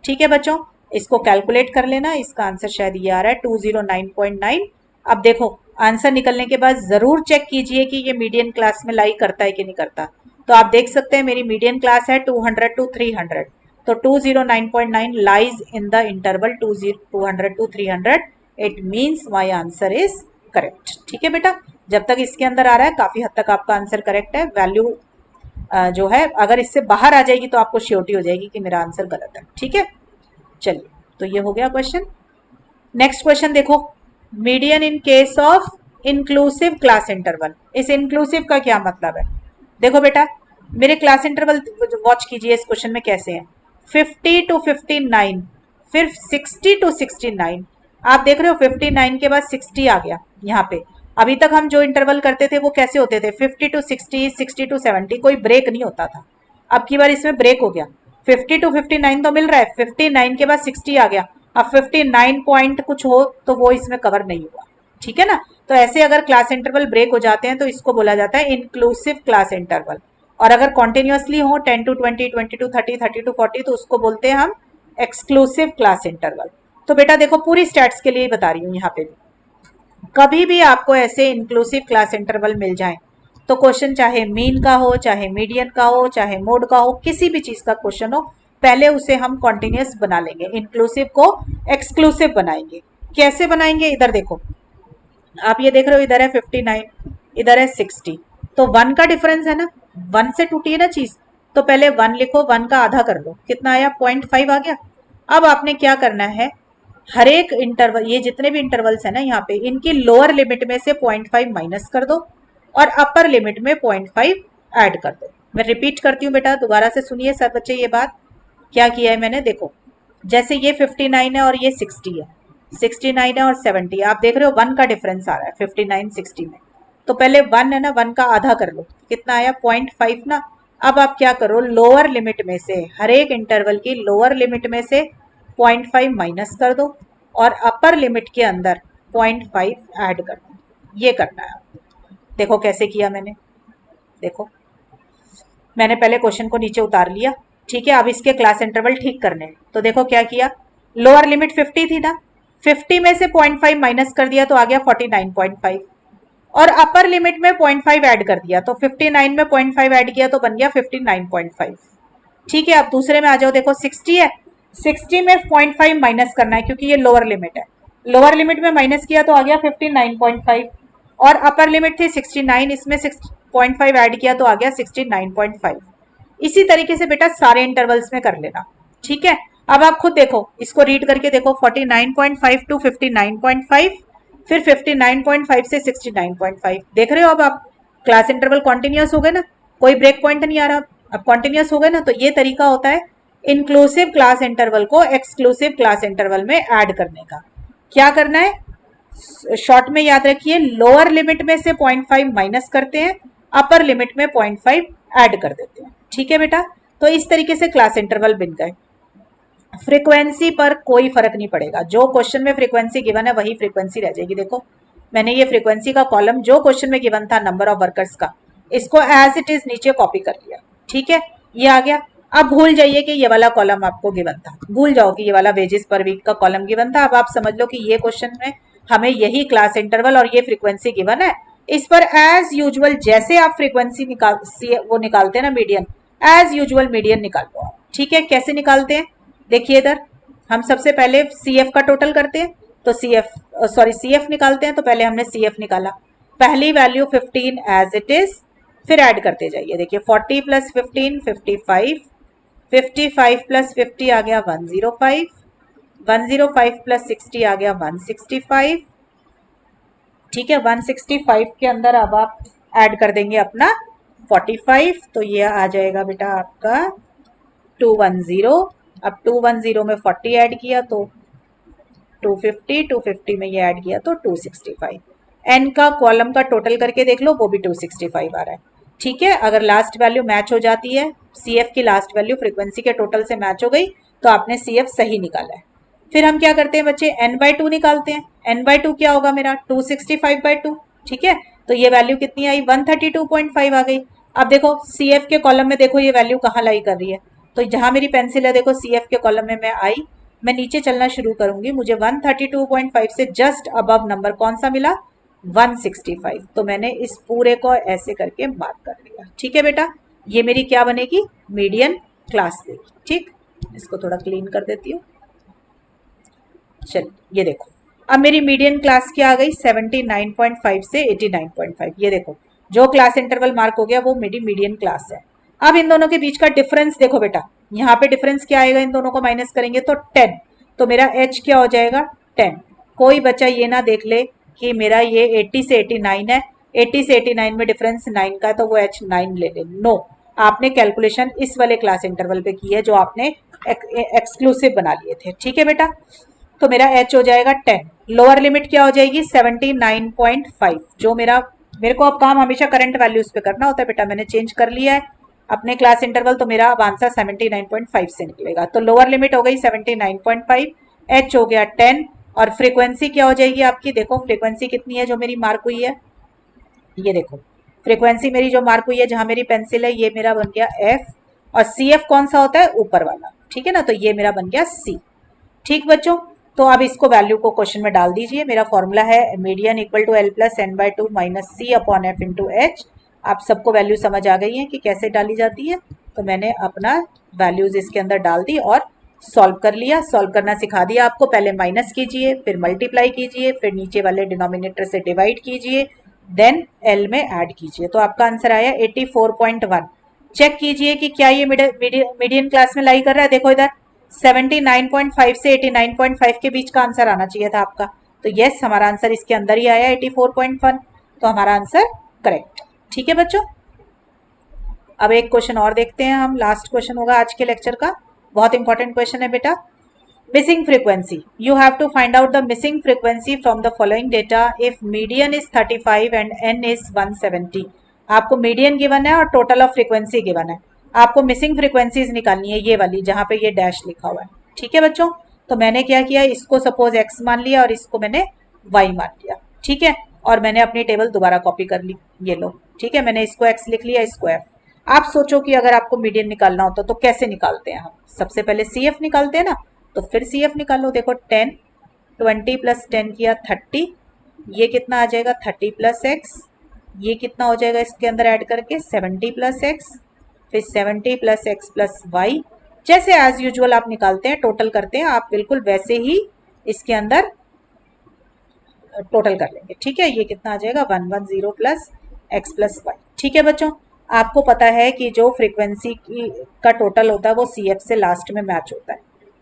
ठीक है बच्चों, इसको कैलकुलेट कर लेना, इसका आंसर शायद ये आ रहा है 209.9। अब देखो आंसर निकलने के बाद जरूर चेक कीजिए कि ये मीडियन क्लास में लाई करता है कि नहीं करता। तो आप देख सकते हैं मेरी मीडियन क्लास है 200 to 300, तो 209.9 lies in the interval 200 to 300। It means my answer is correct. ठीक है बेटा, जब तक इसके अंदर आ रहा है काफी हद तक आपका आंसर करेक्ट है। वैल्यू जो है अगर इससे बाहर आ जाएगी तो आपको श्योरिटी हो जाएगी कि मेरा आंसर गलत है। ठीक है, चलिए तो ये हो गया क्वेश्चन। नेक्स्ट क्वेश्चन देखो, median in case of inclusive class interval. इस इंक्लूसिव का क्या मतलब है, देखो बेटा मेरे क्लास इंटरवल वॉच कीजिए इस क्वेश्चन में कैसे हैं, 50 to 59, फिर 60 to 69। आप देख रहे हो 59 के बाद 60 आ गया यहाँ पे। अभी तक हम जो इंटरवल करते थे वो कैसे होते थे, 50 to 60, 60 to 70, कोई ब्रेक नहीं होता था। अब की बार इसमें ब्रेक हो गया, 50 to 59 तो मिल रहा है, 59 के बाद 60 आ गया, अब 59 पॉइंट कुछ हो तो वो इसमें कवर नहीं हुआ। ठीक है ना, तो ऐसे अगर क्लास इंटरवल ब्रेक हो जाते हैं तो इसको बोला जाता है इंक्लूसिव क्लास इंटरवल। और अगर कॉन्टिन्यूसली हो 10 to 20, 20 to 30, 30 to 40, तो उसको बोलते हैं हम एक्सक्लूसिव क्लास इंटरवल। तो बेटा देखो पूरी स्टैट्स के लिए बता रही हूँ, यहाँ पे भी कभी भी आपको ऐसे इंक्लूसिव क्लास इंटरवल मिल जाए तो क्वेश्चन चाहे मीन का हो, चाहे मीडियन का हो, चाहे मोड का हो, किसी भी चीज का क्वेश्चन हो, पहले उसे हम कॉन्टिन्यूस बना लेंगे, इंक्लूसिव को एक्सक्लूसिव बनाएंगे। कैसे बनाएंगे, इधर देखो, आप ये देख रहे हो, इधर है 59, इधर है 60, तो 1 का डिफरेंस है ना, 1 से टूटी है ना चीज, तो पहले 1 लिखो, 1 का आधा कर लो, कितना आया, 0.5 आ गया। अब आपने क्या करना है, हर एक इंटरवल, ये जितने भी इंटरवल्स है ना यहाँ पे, इनकी लोअर लिमिट में से 0.5 माइनस कर दो और अपर लिमिट में 0.5 ऐड कर दो। मैं रिपीट करती हूँ बेटा, दोबारा से सुनिए सब बच्चे ये बात। क्या किया है मैंने, देखो, जैसे ये 59 है और ये 60 है, 69 है और 70, आप देख रहे हो 1 का डिफरेंस आ रहा है 59 60 में, तो पहले 1 है ना, 1 का आधा कर लो, कितना आया, 0.5 ना। अब आप क्या करो, लोअर लिमिट में से, हर एक इंटरवल की लोअर लिमिट में से 0.5 माइनस कर दो और अपर लिमिट के अंदर 0.5 ऐड कर दो। ये करना है। देखो कैसे किया मैंने, देखो मैंने पहले क्वेश्चन को नीचे उतार लिया, ठीक है। अब इसके क्लास इंटरवल ठीक करने हैं, तो देखो क्या किया, लोअर लिमिट 50 थी ना, 50 में से 0.5 माइनस कर दिया तो आ गया 49.5 और अपर लिमिट में 0.5 ऐड कर दिया, तो 59 में 0.5 ऐड किया तो बन गया 59.5, ठीक है। अब दूसरे में आ जाओ, देखो 60 है, 60 में 0.5 माइनस करना है क्योंकि ये लोअर लिमिट है, लोअर लिमिट में माइनस किया तो आ गया 59.5 और अपर लिमिट थी 69, इसमें 6.5 ऐड किया तो आ गया 69.5। इसी तरीके से बेटा सारे इंटरवल्स में कर लेना, ठीक है। अब आप खुद देखो, इसको रीड करके देखो, 49.5 टू 59.5, फिर 59.5 से 69.5, देख रहे हो। अब आप क्लास इंटरवल कॉन्टिन्यूस हो गए ना, कोई ब्रेक पॉइंट नहीं आ रहा, अब कॉन्टिन्यूस हो गए ना। तो ये तरीका होता है इंक्लूसिव क्लास इंटरवल को एक्सक्लूसिव क्लास इंटरवल में ऐड करने का। क्या करना है, शॉर्ट में याद रखिए, लोअर लिमिट में से 0.5 माइनस करते हैं, अपर लिमिट में 0.5 ऐड कर देते हैं, ठीक है बेटा। तो इस तरीके से क्लास इंटरवल बन गए। फ्रीक्वेंसी पर कोई फर्क नहीं पड़ेगा, जो क्वेश्चन में फ्रीक्वेंसी गिवन है वही फ्रीक्वेंसी रह जाएगी। देखो मैंने ये फ्रीक्वेंसी का कॉलम जो क्वेश्चन में गिवन था नंबर ऑफ वर्कर्स का, इसको एज इट इज नीचे कॉपी कर लिया, ठीक है, ये आ गया। अब भूल जाइए कि ये वाला कॉलम आपको गिवन था, भूल जाओ कि ये वाला वेजेस पर वीक का कॉलम गिवन था। अब आप समझ लो कि ये क्वेश्चन में हमें यही क्लास इंटरवल और ये फ्रीक्वेंसी गिवन है। इस पर एज यूजुअल जैसे आप फ्रीक्वेंसी वो निकालते हैं ना मीडियन, एज यूजुअल मीडियन निकाल लो, ठीक है। कैसे निकालते हैं, देखिए इधर हम सबसे पहले CF का टोटल करते हैं, तो CF निकालते हैं, तो पहले हमने CF निकाला, पहली वैल्यू 15 एज इट इज, फिर ऐड करते जाइए। देखिए 40 प्लस 15 55, 55 प्लस 50 आ गया 105, 105 प्लस 60 आ गया 165, ठीक है। 165 के अंदर अब आप ऐड कर देंगे अपना 45, तो ये आ जाएगा बेटा आपका 210। अब 210 में 40 ऐड किया तो 250, 250 में ये ऐड किया तो 265। एन का कॉलम का टोटल करके देख लो, वो भी 265 आ रहा है, ठीक है। अगर लास्ट वैल्यू मैच हो जाती है, CF की लास्ट वैल्यू फ्रीक्वेंसी के टोटल से मैच हो गई, तो आपने CF सही निकाला है। फिर हम क्या करते हैं बच्चे, n/2 निकालते हैं। n/2 क्या होगा मेरा, 265/2, ठीक है। तो ये वैल्यू कितनी आई, 132.5 आ गई। अब देखो CF के कॉलम में देखो ये वैल्यू कहाँ लाई कर रही है, तो जहां मेरी पेंसिल है देखो CF के कॉलम में मैं आई, मैं नीचे चलना शुरू करूंगी, मुझे 132.5 से जस्ट अबव नंबर कौन सा मिला, 165। तो मैंने इस पूरे को ऐसे करके मार्क कर लिया, ठीक है बेटा। ये मेरी क्या बनेगी, मीडियन क्लास देगी, ठीक। इसको थोड़ा क्लीन कर देती हूँ। चलिए ये देखो, अब मेरी मीडियन क्लास क्या आ गई, 79.5 से 89.5। ये देखो जो क्लास इंटरवल मार्क हो गया वो मेरी मीडियन क्लास है। अब इन दोनों के बीच का डिफरेंस देखो बेटा, यहाँ पे डिफरेंस क्या आएगा, इन दोनों को माइनस करेंगे तो 10, तो मेरा H क्या हो जाएगा 10। कोई बच्चा ये ना देख ले कि मेरा ये 80 से 89 है, 80 से 89 में डिफरेंस 9 का है तो वो H 9 ले ले। नो, आपने कैलकुलेशन इस वाले क्लास इंटरवल पे की है जो आपने एक्सक्लूसिव बना लिए थे, ठीक है बेटा। तो मेरा H हो जाएगा 10, लोअर लिमिट क्या हो जाएगी 79.5, जो मेरे को अब काम हमेशा करंट वैल्यूज पे करना होता है बेटा, मैंने चेंज कर लिया है अपने क्लास इंटरवल, तो मेरा अब आंसर 79.5 से निकलेगा। तो लोअर लिमिट हो गई 79.5, H हो गया 10 और फ्रीक्वेंसी क्या हो जाएगी आपकी, देखो फ्रीक्वेंसी कितनी है जो मेरी मार्क हुई है, ये देखो फ्रीक्वेंसी मेरी जो मार्क हुई है जहां मेरी पेंसिल है, ये मेरा बन गया F और CF कौन सा होता है, ऊपर वाला, ठीक है ना। तो ये मेरा बन गया C, ठीक बच्चों। तो अब इसको वैल्यू को क्वेश्चन में डाल दीजिए। मेरा फॉर्मूला है median equal to L plus n/2 minus C upon F into H, आप सबको वैल्यू समझ आ गई है कि कैसे डाली जाती है। तो मैंने अपना वैल्यूज इसके अंदर डाल दी और सॉल्व कर लिया। सॉल्व करना सिखा दिया आपको। पहले माइनस कीजिए, फिर मल्टीप्लाई कीजिए, फिर नीचे वाले डिनोमिनेटर से डिवाइड कीजिए, देन एल में ऐड कीजिए। तो आपका आंसर आया 84.1। चेक कीजिए कि क्या ये मीडियन क्लास में लाई कर रहा है। देखो इधर 79.5 से 89.5 के बीच का आंसर आना चाहिए था आपका। तो यस, हमारा आंसर इसके अंदर ही आया 84.1। तो हमारा आंसर करेक्ट। ठीक है बच्चों, अब एक क्वेश्चन और देखते हैं हम। लास्ट क्वेश्चन होगा आज के लेक्चर का। बहुत इंपॉर्टेंट क्वेश्चन है बेटा। Missing frequency, you have to find out the missing frequency from the following data if median is 35 and n is 170। आपको मीडियन गिवन है और टोटल ऑफ फ्रीक्वेंसी गिवन है। आपको मिसिंग फ्रीक्वेंसीज निकालनी है, ये वाली जहां पे ये डैश लिखा हुआ है। ठीक है बच्चों, तो मैंने क्या किया, इसको सपोज x मान लिया और इसको मैंने y मान लिया। ठीक है, और मैंने अपनी टेबल दोबारा कॉपी कर ली, ये लो। ठीक है, मैंने इसको x लिख लिया, इसको f। आप सोचो कि अगर आपको मीडियन निकालना होता तो कैसे निकालते हैं हम। सबसे पहले CF निकालते हैं ना, तो फिर CF निकालो। देखो 10, 20 प्लस 10 किया 30, ये कितना आ जाएगा 30 प्लस एक्स, ये कितना हो जाएगा इसके अंदर ऐड करके 70 प्लस एक्स, फिर 70 प्लस एक्स प्लस वाई। जैसे एज यूजुअल आप निकालते हैं, टोटल करते हैं, आप बिल्कुल वैसे ही इसके अंदर टोटल कर लेंगे। ठीक है, ये कितना आ जाएगा 110 प्लस एक्स प्लस वाई। ठीक है बच्चों, आपको पता है कि जो फ्रीक्वेंसी की का टोटल होता है वो CF से लास्ट में मैच होता है।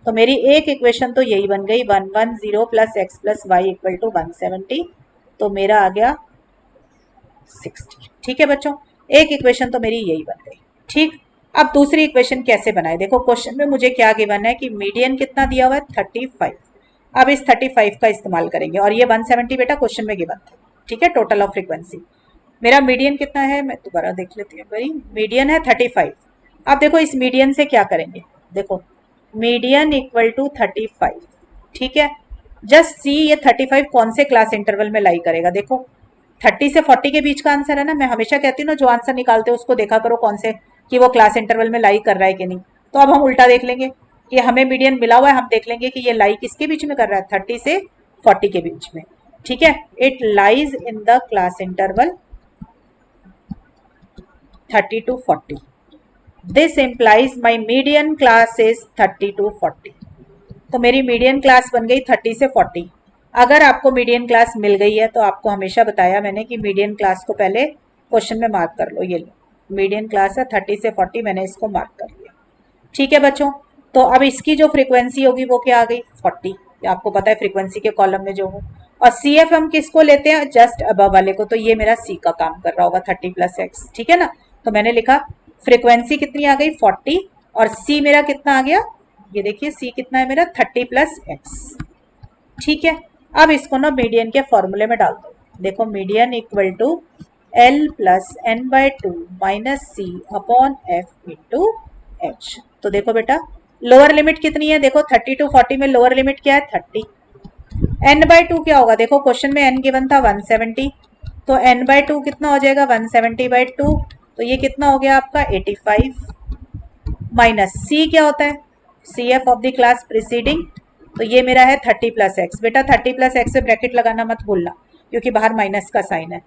तो मेरी एक इक्वेशन तो यही बन गई 110 plus x plus y equal to 170। तो मेरा आ गया 60। ठीक है बच्चों, एक इक्वेशन तो मेरी यही बन गई। ठीक, अब दूसरी इक्वेशन कैसे बनाए। देखो क्वेश्चन में मुझे क्या गिवन है कि मीडियन कितना दिया हुआ है 35। अब इस 35 का इस्तेमाल करेंगे और ये 170 बेटा क्वेश्चन में गिवन था। ठीक है, टोटल ऑफ फ्रीक्वेंसी। मेरा मीडियन कितना है, मैं दोबारा देख लेती हूँ भाई। मीडियन है 35। अब देखो इस मीडियन से क्या करेंगे। देखो मीडियन इक्वल टू 35। ठीक है, जस्ट सी ये 35 कौन से क्लास इंटरवल में लाई करेगा। देखो 30 से 40 के बीच का आंसर है ना। मैं हमेशा कहती हूँ ना, जो आंसर निकालते हो उसको देखा करो कौन से, कि वो क्लास इंटरवल में लाई कर रहा है कि नहीं। तो अब हम उल्टा देख लेंगे कि हमें मीडियन मिला हुआ है, हम देख लेंगे कि ये लाई किसके बीच में कर रहा है, 30 से 40 के बीच में। ठीक है, it lies in the class interval 30 to 40। This implies my median class is 30 to 40। तो मेरी मीडियन क्लास बन गई 30 से 40। अगर आपको मीडियन क्लास मिल गई है तो आपको हमेशा बताया मैंने कि मीडियन क्लास को पहले क्वेश्चन में मार्क कर लो। ये लो मीडियन क्लास है 30 से 40, मैंने इसको मार्क कर लिया। ठीक है बच्चों, तो अब इसकी जो फ्रीक्वेंसी होगी वो क्या आ गई 40। आपको पता है फ्रीक्वेंसी के कॉलम में जो हो। और CF हम किसको लेते हैं, जस्ट अबव वाले को। तो ये मेरा C का काम कर रहा होगा 30 प्लस एक्स। ठीक है ना, तो मैंने लिखा फ्रीक्वेंसी कितनी आ गई 40 और C मेरा कितना आ गया, ये देखिए C कितना है मेरा 30 प्लस एक्स। ठीक है, अब इसको ना मीडियन के फॉर्मूले में डाल दो। देखो median equal to L plus n by 2 minus C upon F into H। तो देखो बेटा लोअर लिमिट कितनी है, देखो 30 टू 40 में लोअर लिमिट क्या है 30। n बाय 2 क्या होगा, देखो क्वेश्चन में n गिवन था 170, तो n बाय 2 कितना हो जाएगा 170 बाय 2। तो ये कितना हो गया आपका 85 माइनस C क्या होता है CF of the class preceding. तो ये मेरा है 30 प्लस एक्स। बेटा 30 प्लस एक्स से ब्रैकेट लगाना मत भूलना क्योंकि बाहर माइनस का साइन है।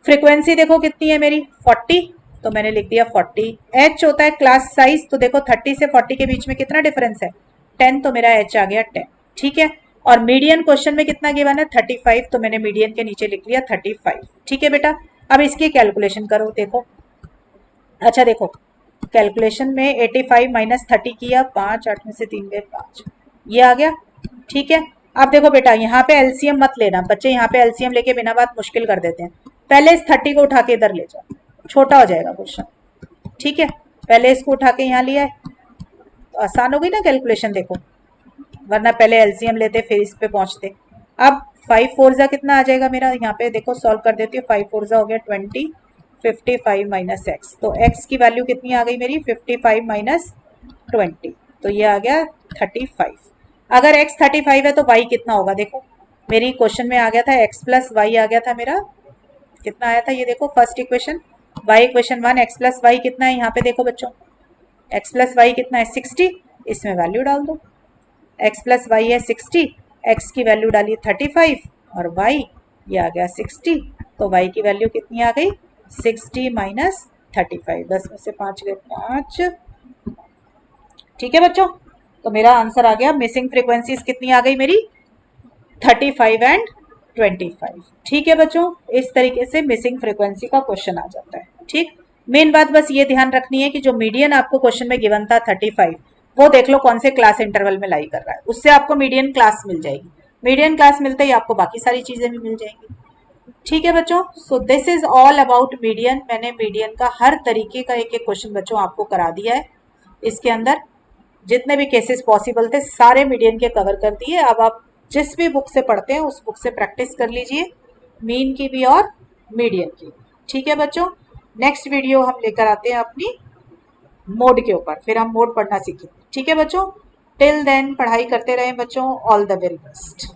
फ्रीक्वेंसी देखो कितनी है मेरी 40, तो मैंने लिख दिया 40। H होता है क्लास साइज, तो देखो 30 से 40 के बीच में कितना डिफरेंस है 10, तो मेरा H आ गया 10। ठीक है, और मीडियन क्वेश्चन में कितना गिवन है 35, तो मैंने मीडियन के नीचे लिख लिया 35। ठीक है बेटा, अब इसकी कैलकुलेशन करो। देखो अच्छा देखो कैलकुलेशन में 85 माइनस 30 किया 5, 8 में से 3 गए 5, ये आ गया। ठीक है, अब देखो बेटा यहाँ पे एलसीएम मत लेना, बच्चे यहाँ पे एलसीएम लेके बिना बात मुश्किल कर देते हैं। पहले इस 30 को उठा के इधर ले जाओ, छोटा हो जाएगा क्वेश्चन। ठीक है, पहले इसको उठा के यहाँ लिया है तो आसान हो गई ना कैलकुलेशन। देखो वरना पहले एलसीएम लेते फिर इस पे पहुंचते। अब 5 4 कितना आ जाएगा मेरा, यहाँ पे देखो सॉल्व कर देती हूँ। 5 4 हो गया 20, 55 माइनस एक्स, तो एक्स की वैल्यू कितनी आ गई मेरी 55 माइनस 20, तो ये आ गया 35। अगर x 35 है तो y कितना होगा, देखो मेरी क्वेश्चन में आ गया था x प्लस वाई आ गया था मेरा, कितना आया था ये देखो first equation y equation 1 x plus y कितना है, यहाँ पे देखो बच्चों x प्लस वाई कितना है 60, इसमें वैल्यू डाल दो। x प्लस वाई है 60, x की वैल्यू डाली 35 और y ये आ गया 60, तो y की वैल्यू कितनी आ गई 35। 60 माइनस 35, 10 में से 5 गए 5। ठीक है बच्चों, तो मेरा आंसर आ गया। मिसिंग फ्रीक्वेंसीज कितनी आ गई मेरी? 35 एंड 25। ठीक है बच्चों, इस तरीके से मिसिंग फ्रीक्वेंसी का क्वेश्चन आ जाता है। ठीक, मेन बात बस ये ध्यान रखनी है कि जो मीडियन आपको क्वेश्चन में गिवन था 35, वो देख लो कौन से क्लास इंटरवल में लाई कर रहा है, उससे आपको मीडियन क्लास मिल जाएगी। मीडियन क्लास मिलते ही आपको बाकी सारी चीजें भी मिल जाएंगी। ठीक है बच्चों, so this is all about median. मैंने मीडियन का हर तरीके का एक एक क्वेश्चन बच्चों आपको करा दिया है। इसके अंदर जितने भी केसेस पॉसिबल थे सारे मीडियन के कवर कर दिए। अब आप जिस भी बुक से पढ़ते हैं उस बुक से प्रैक्टिस कर लीजिए, मीन की भी और मीडियन की। ठीक है बच्चों, नेक्स्ट वीडियो हम लेकर आते हैं अपनी मोड के ऊपर, फिर हम मोड पढ़ना सीखेंगे। ठीक है बच्चों, टिल देन पढ़ाई करते रहें बच्चों। All the very best.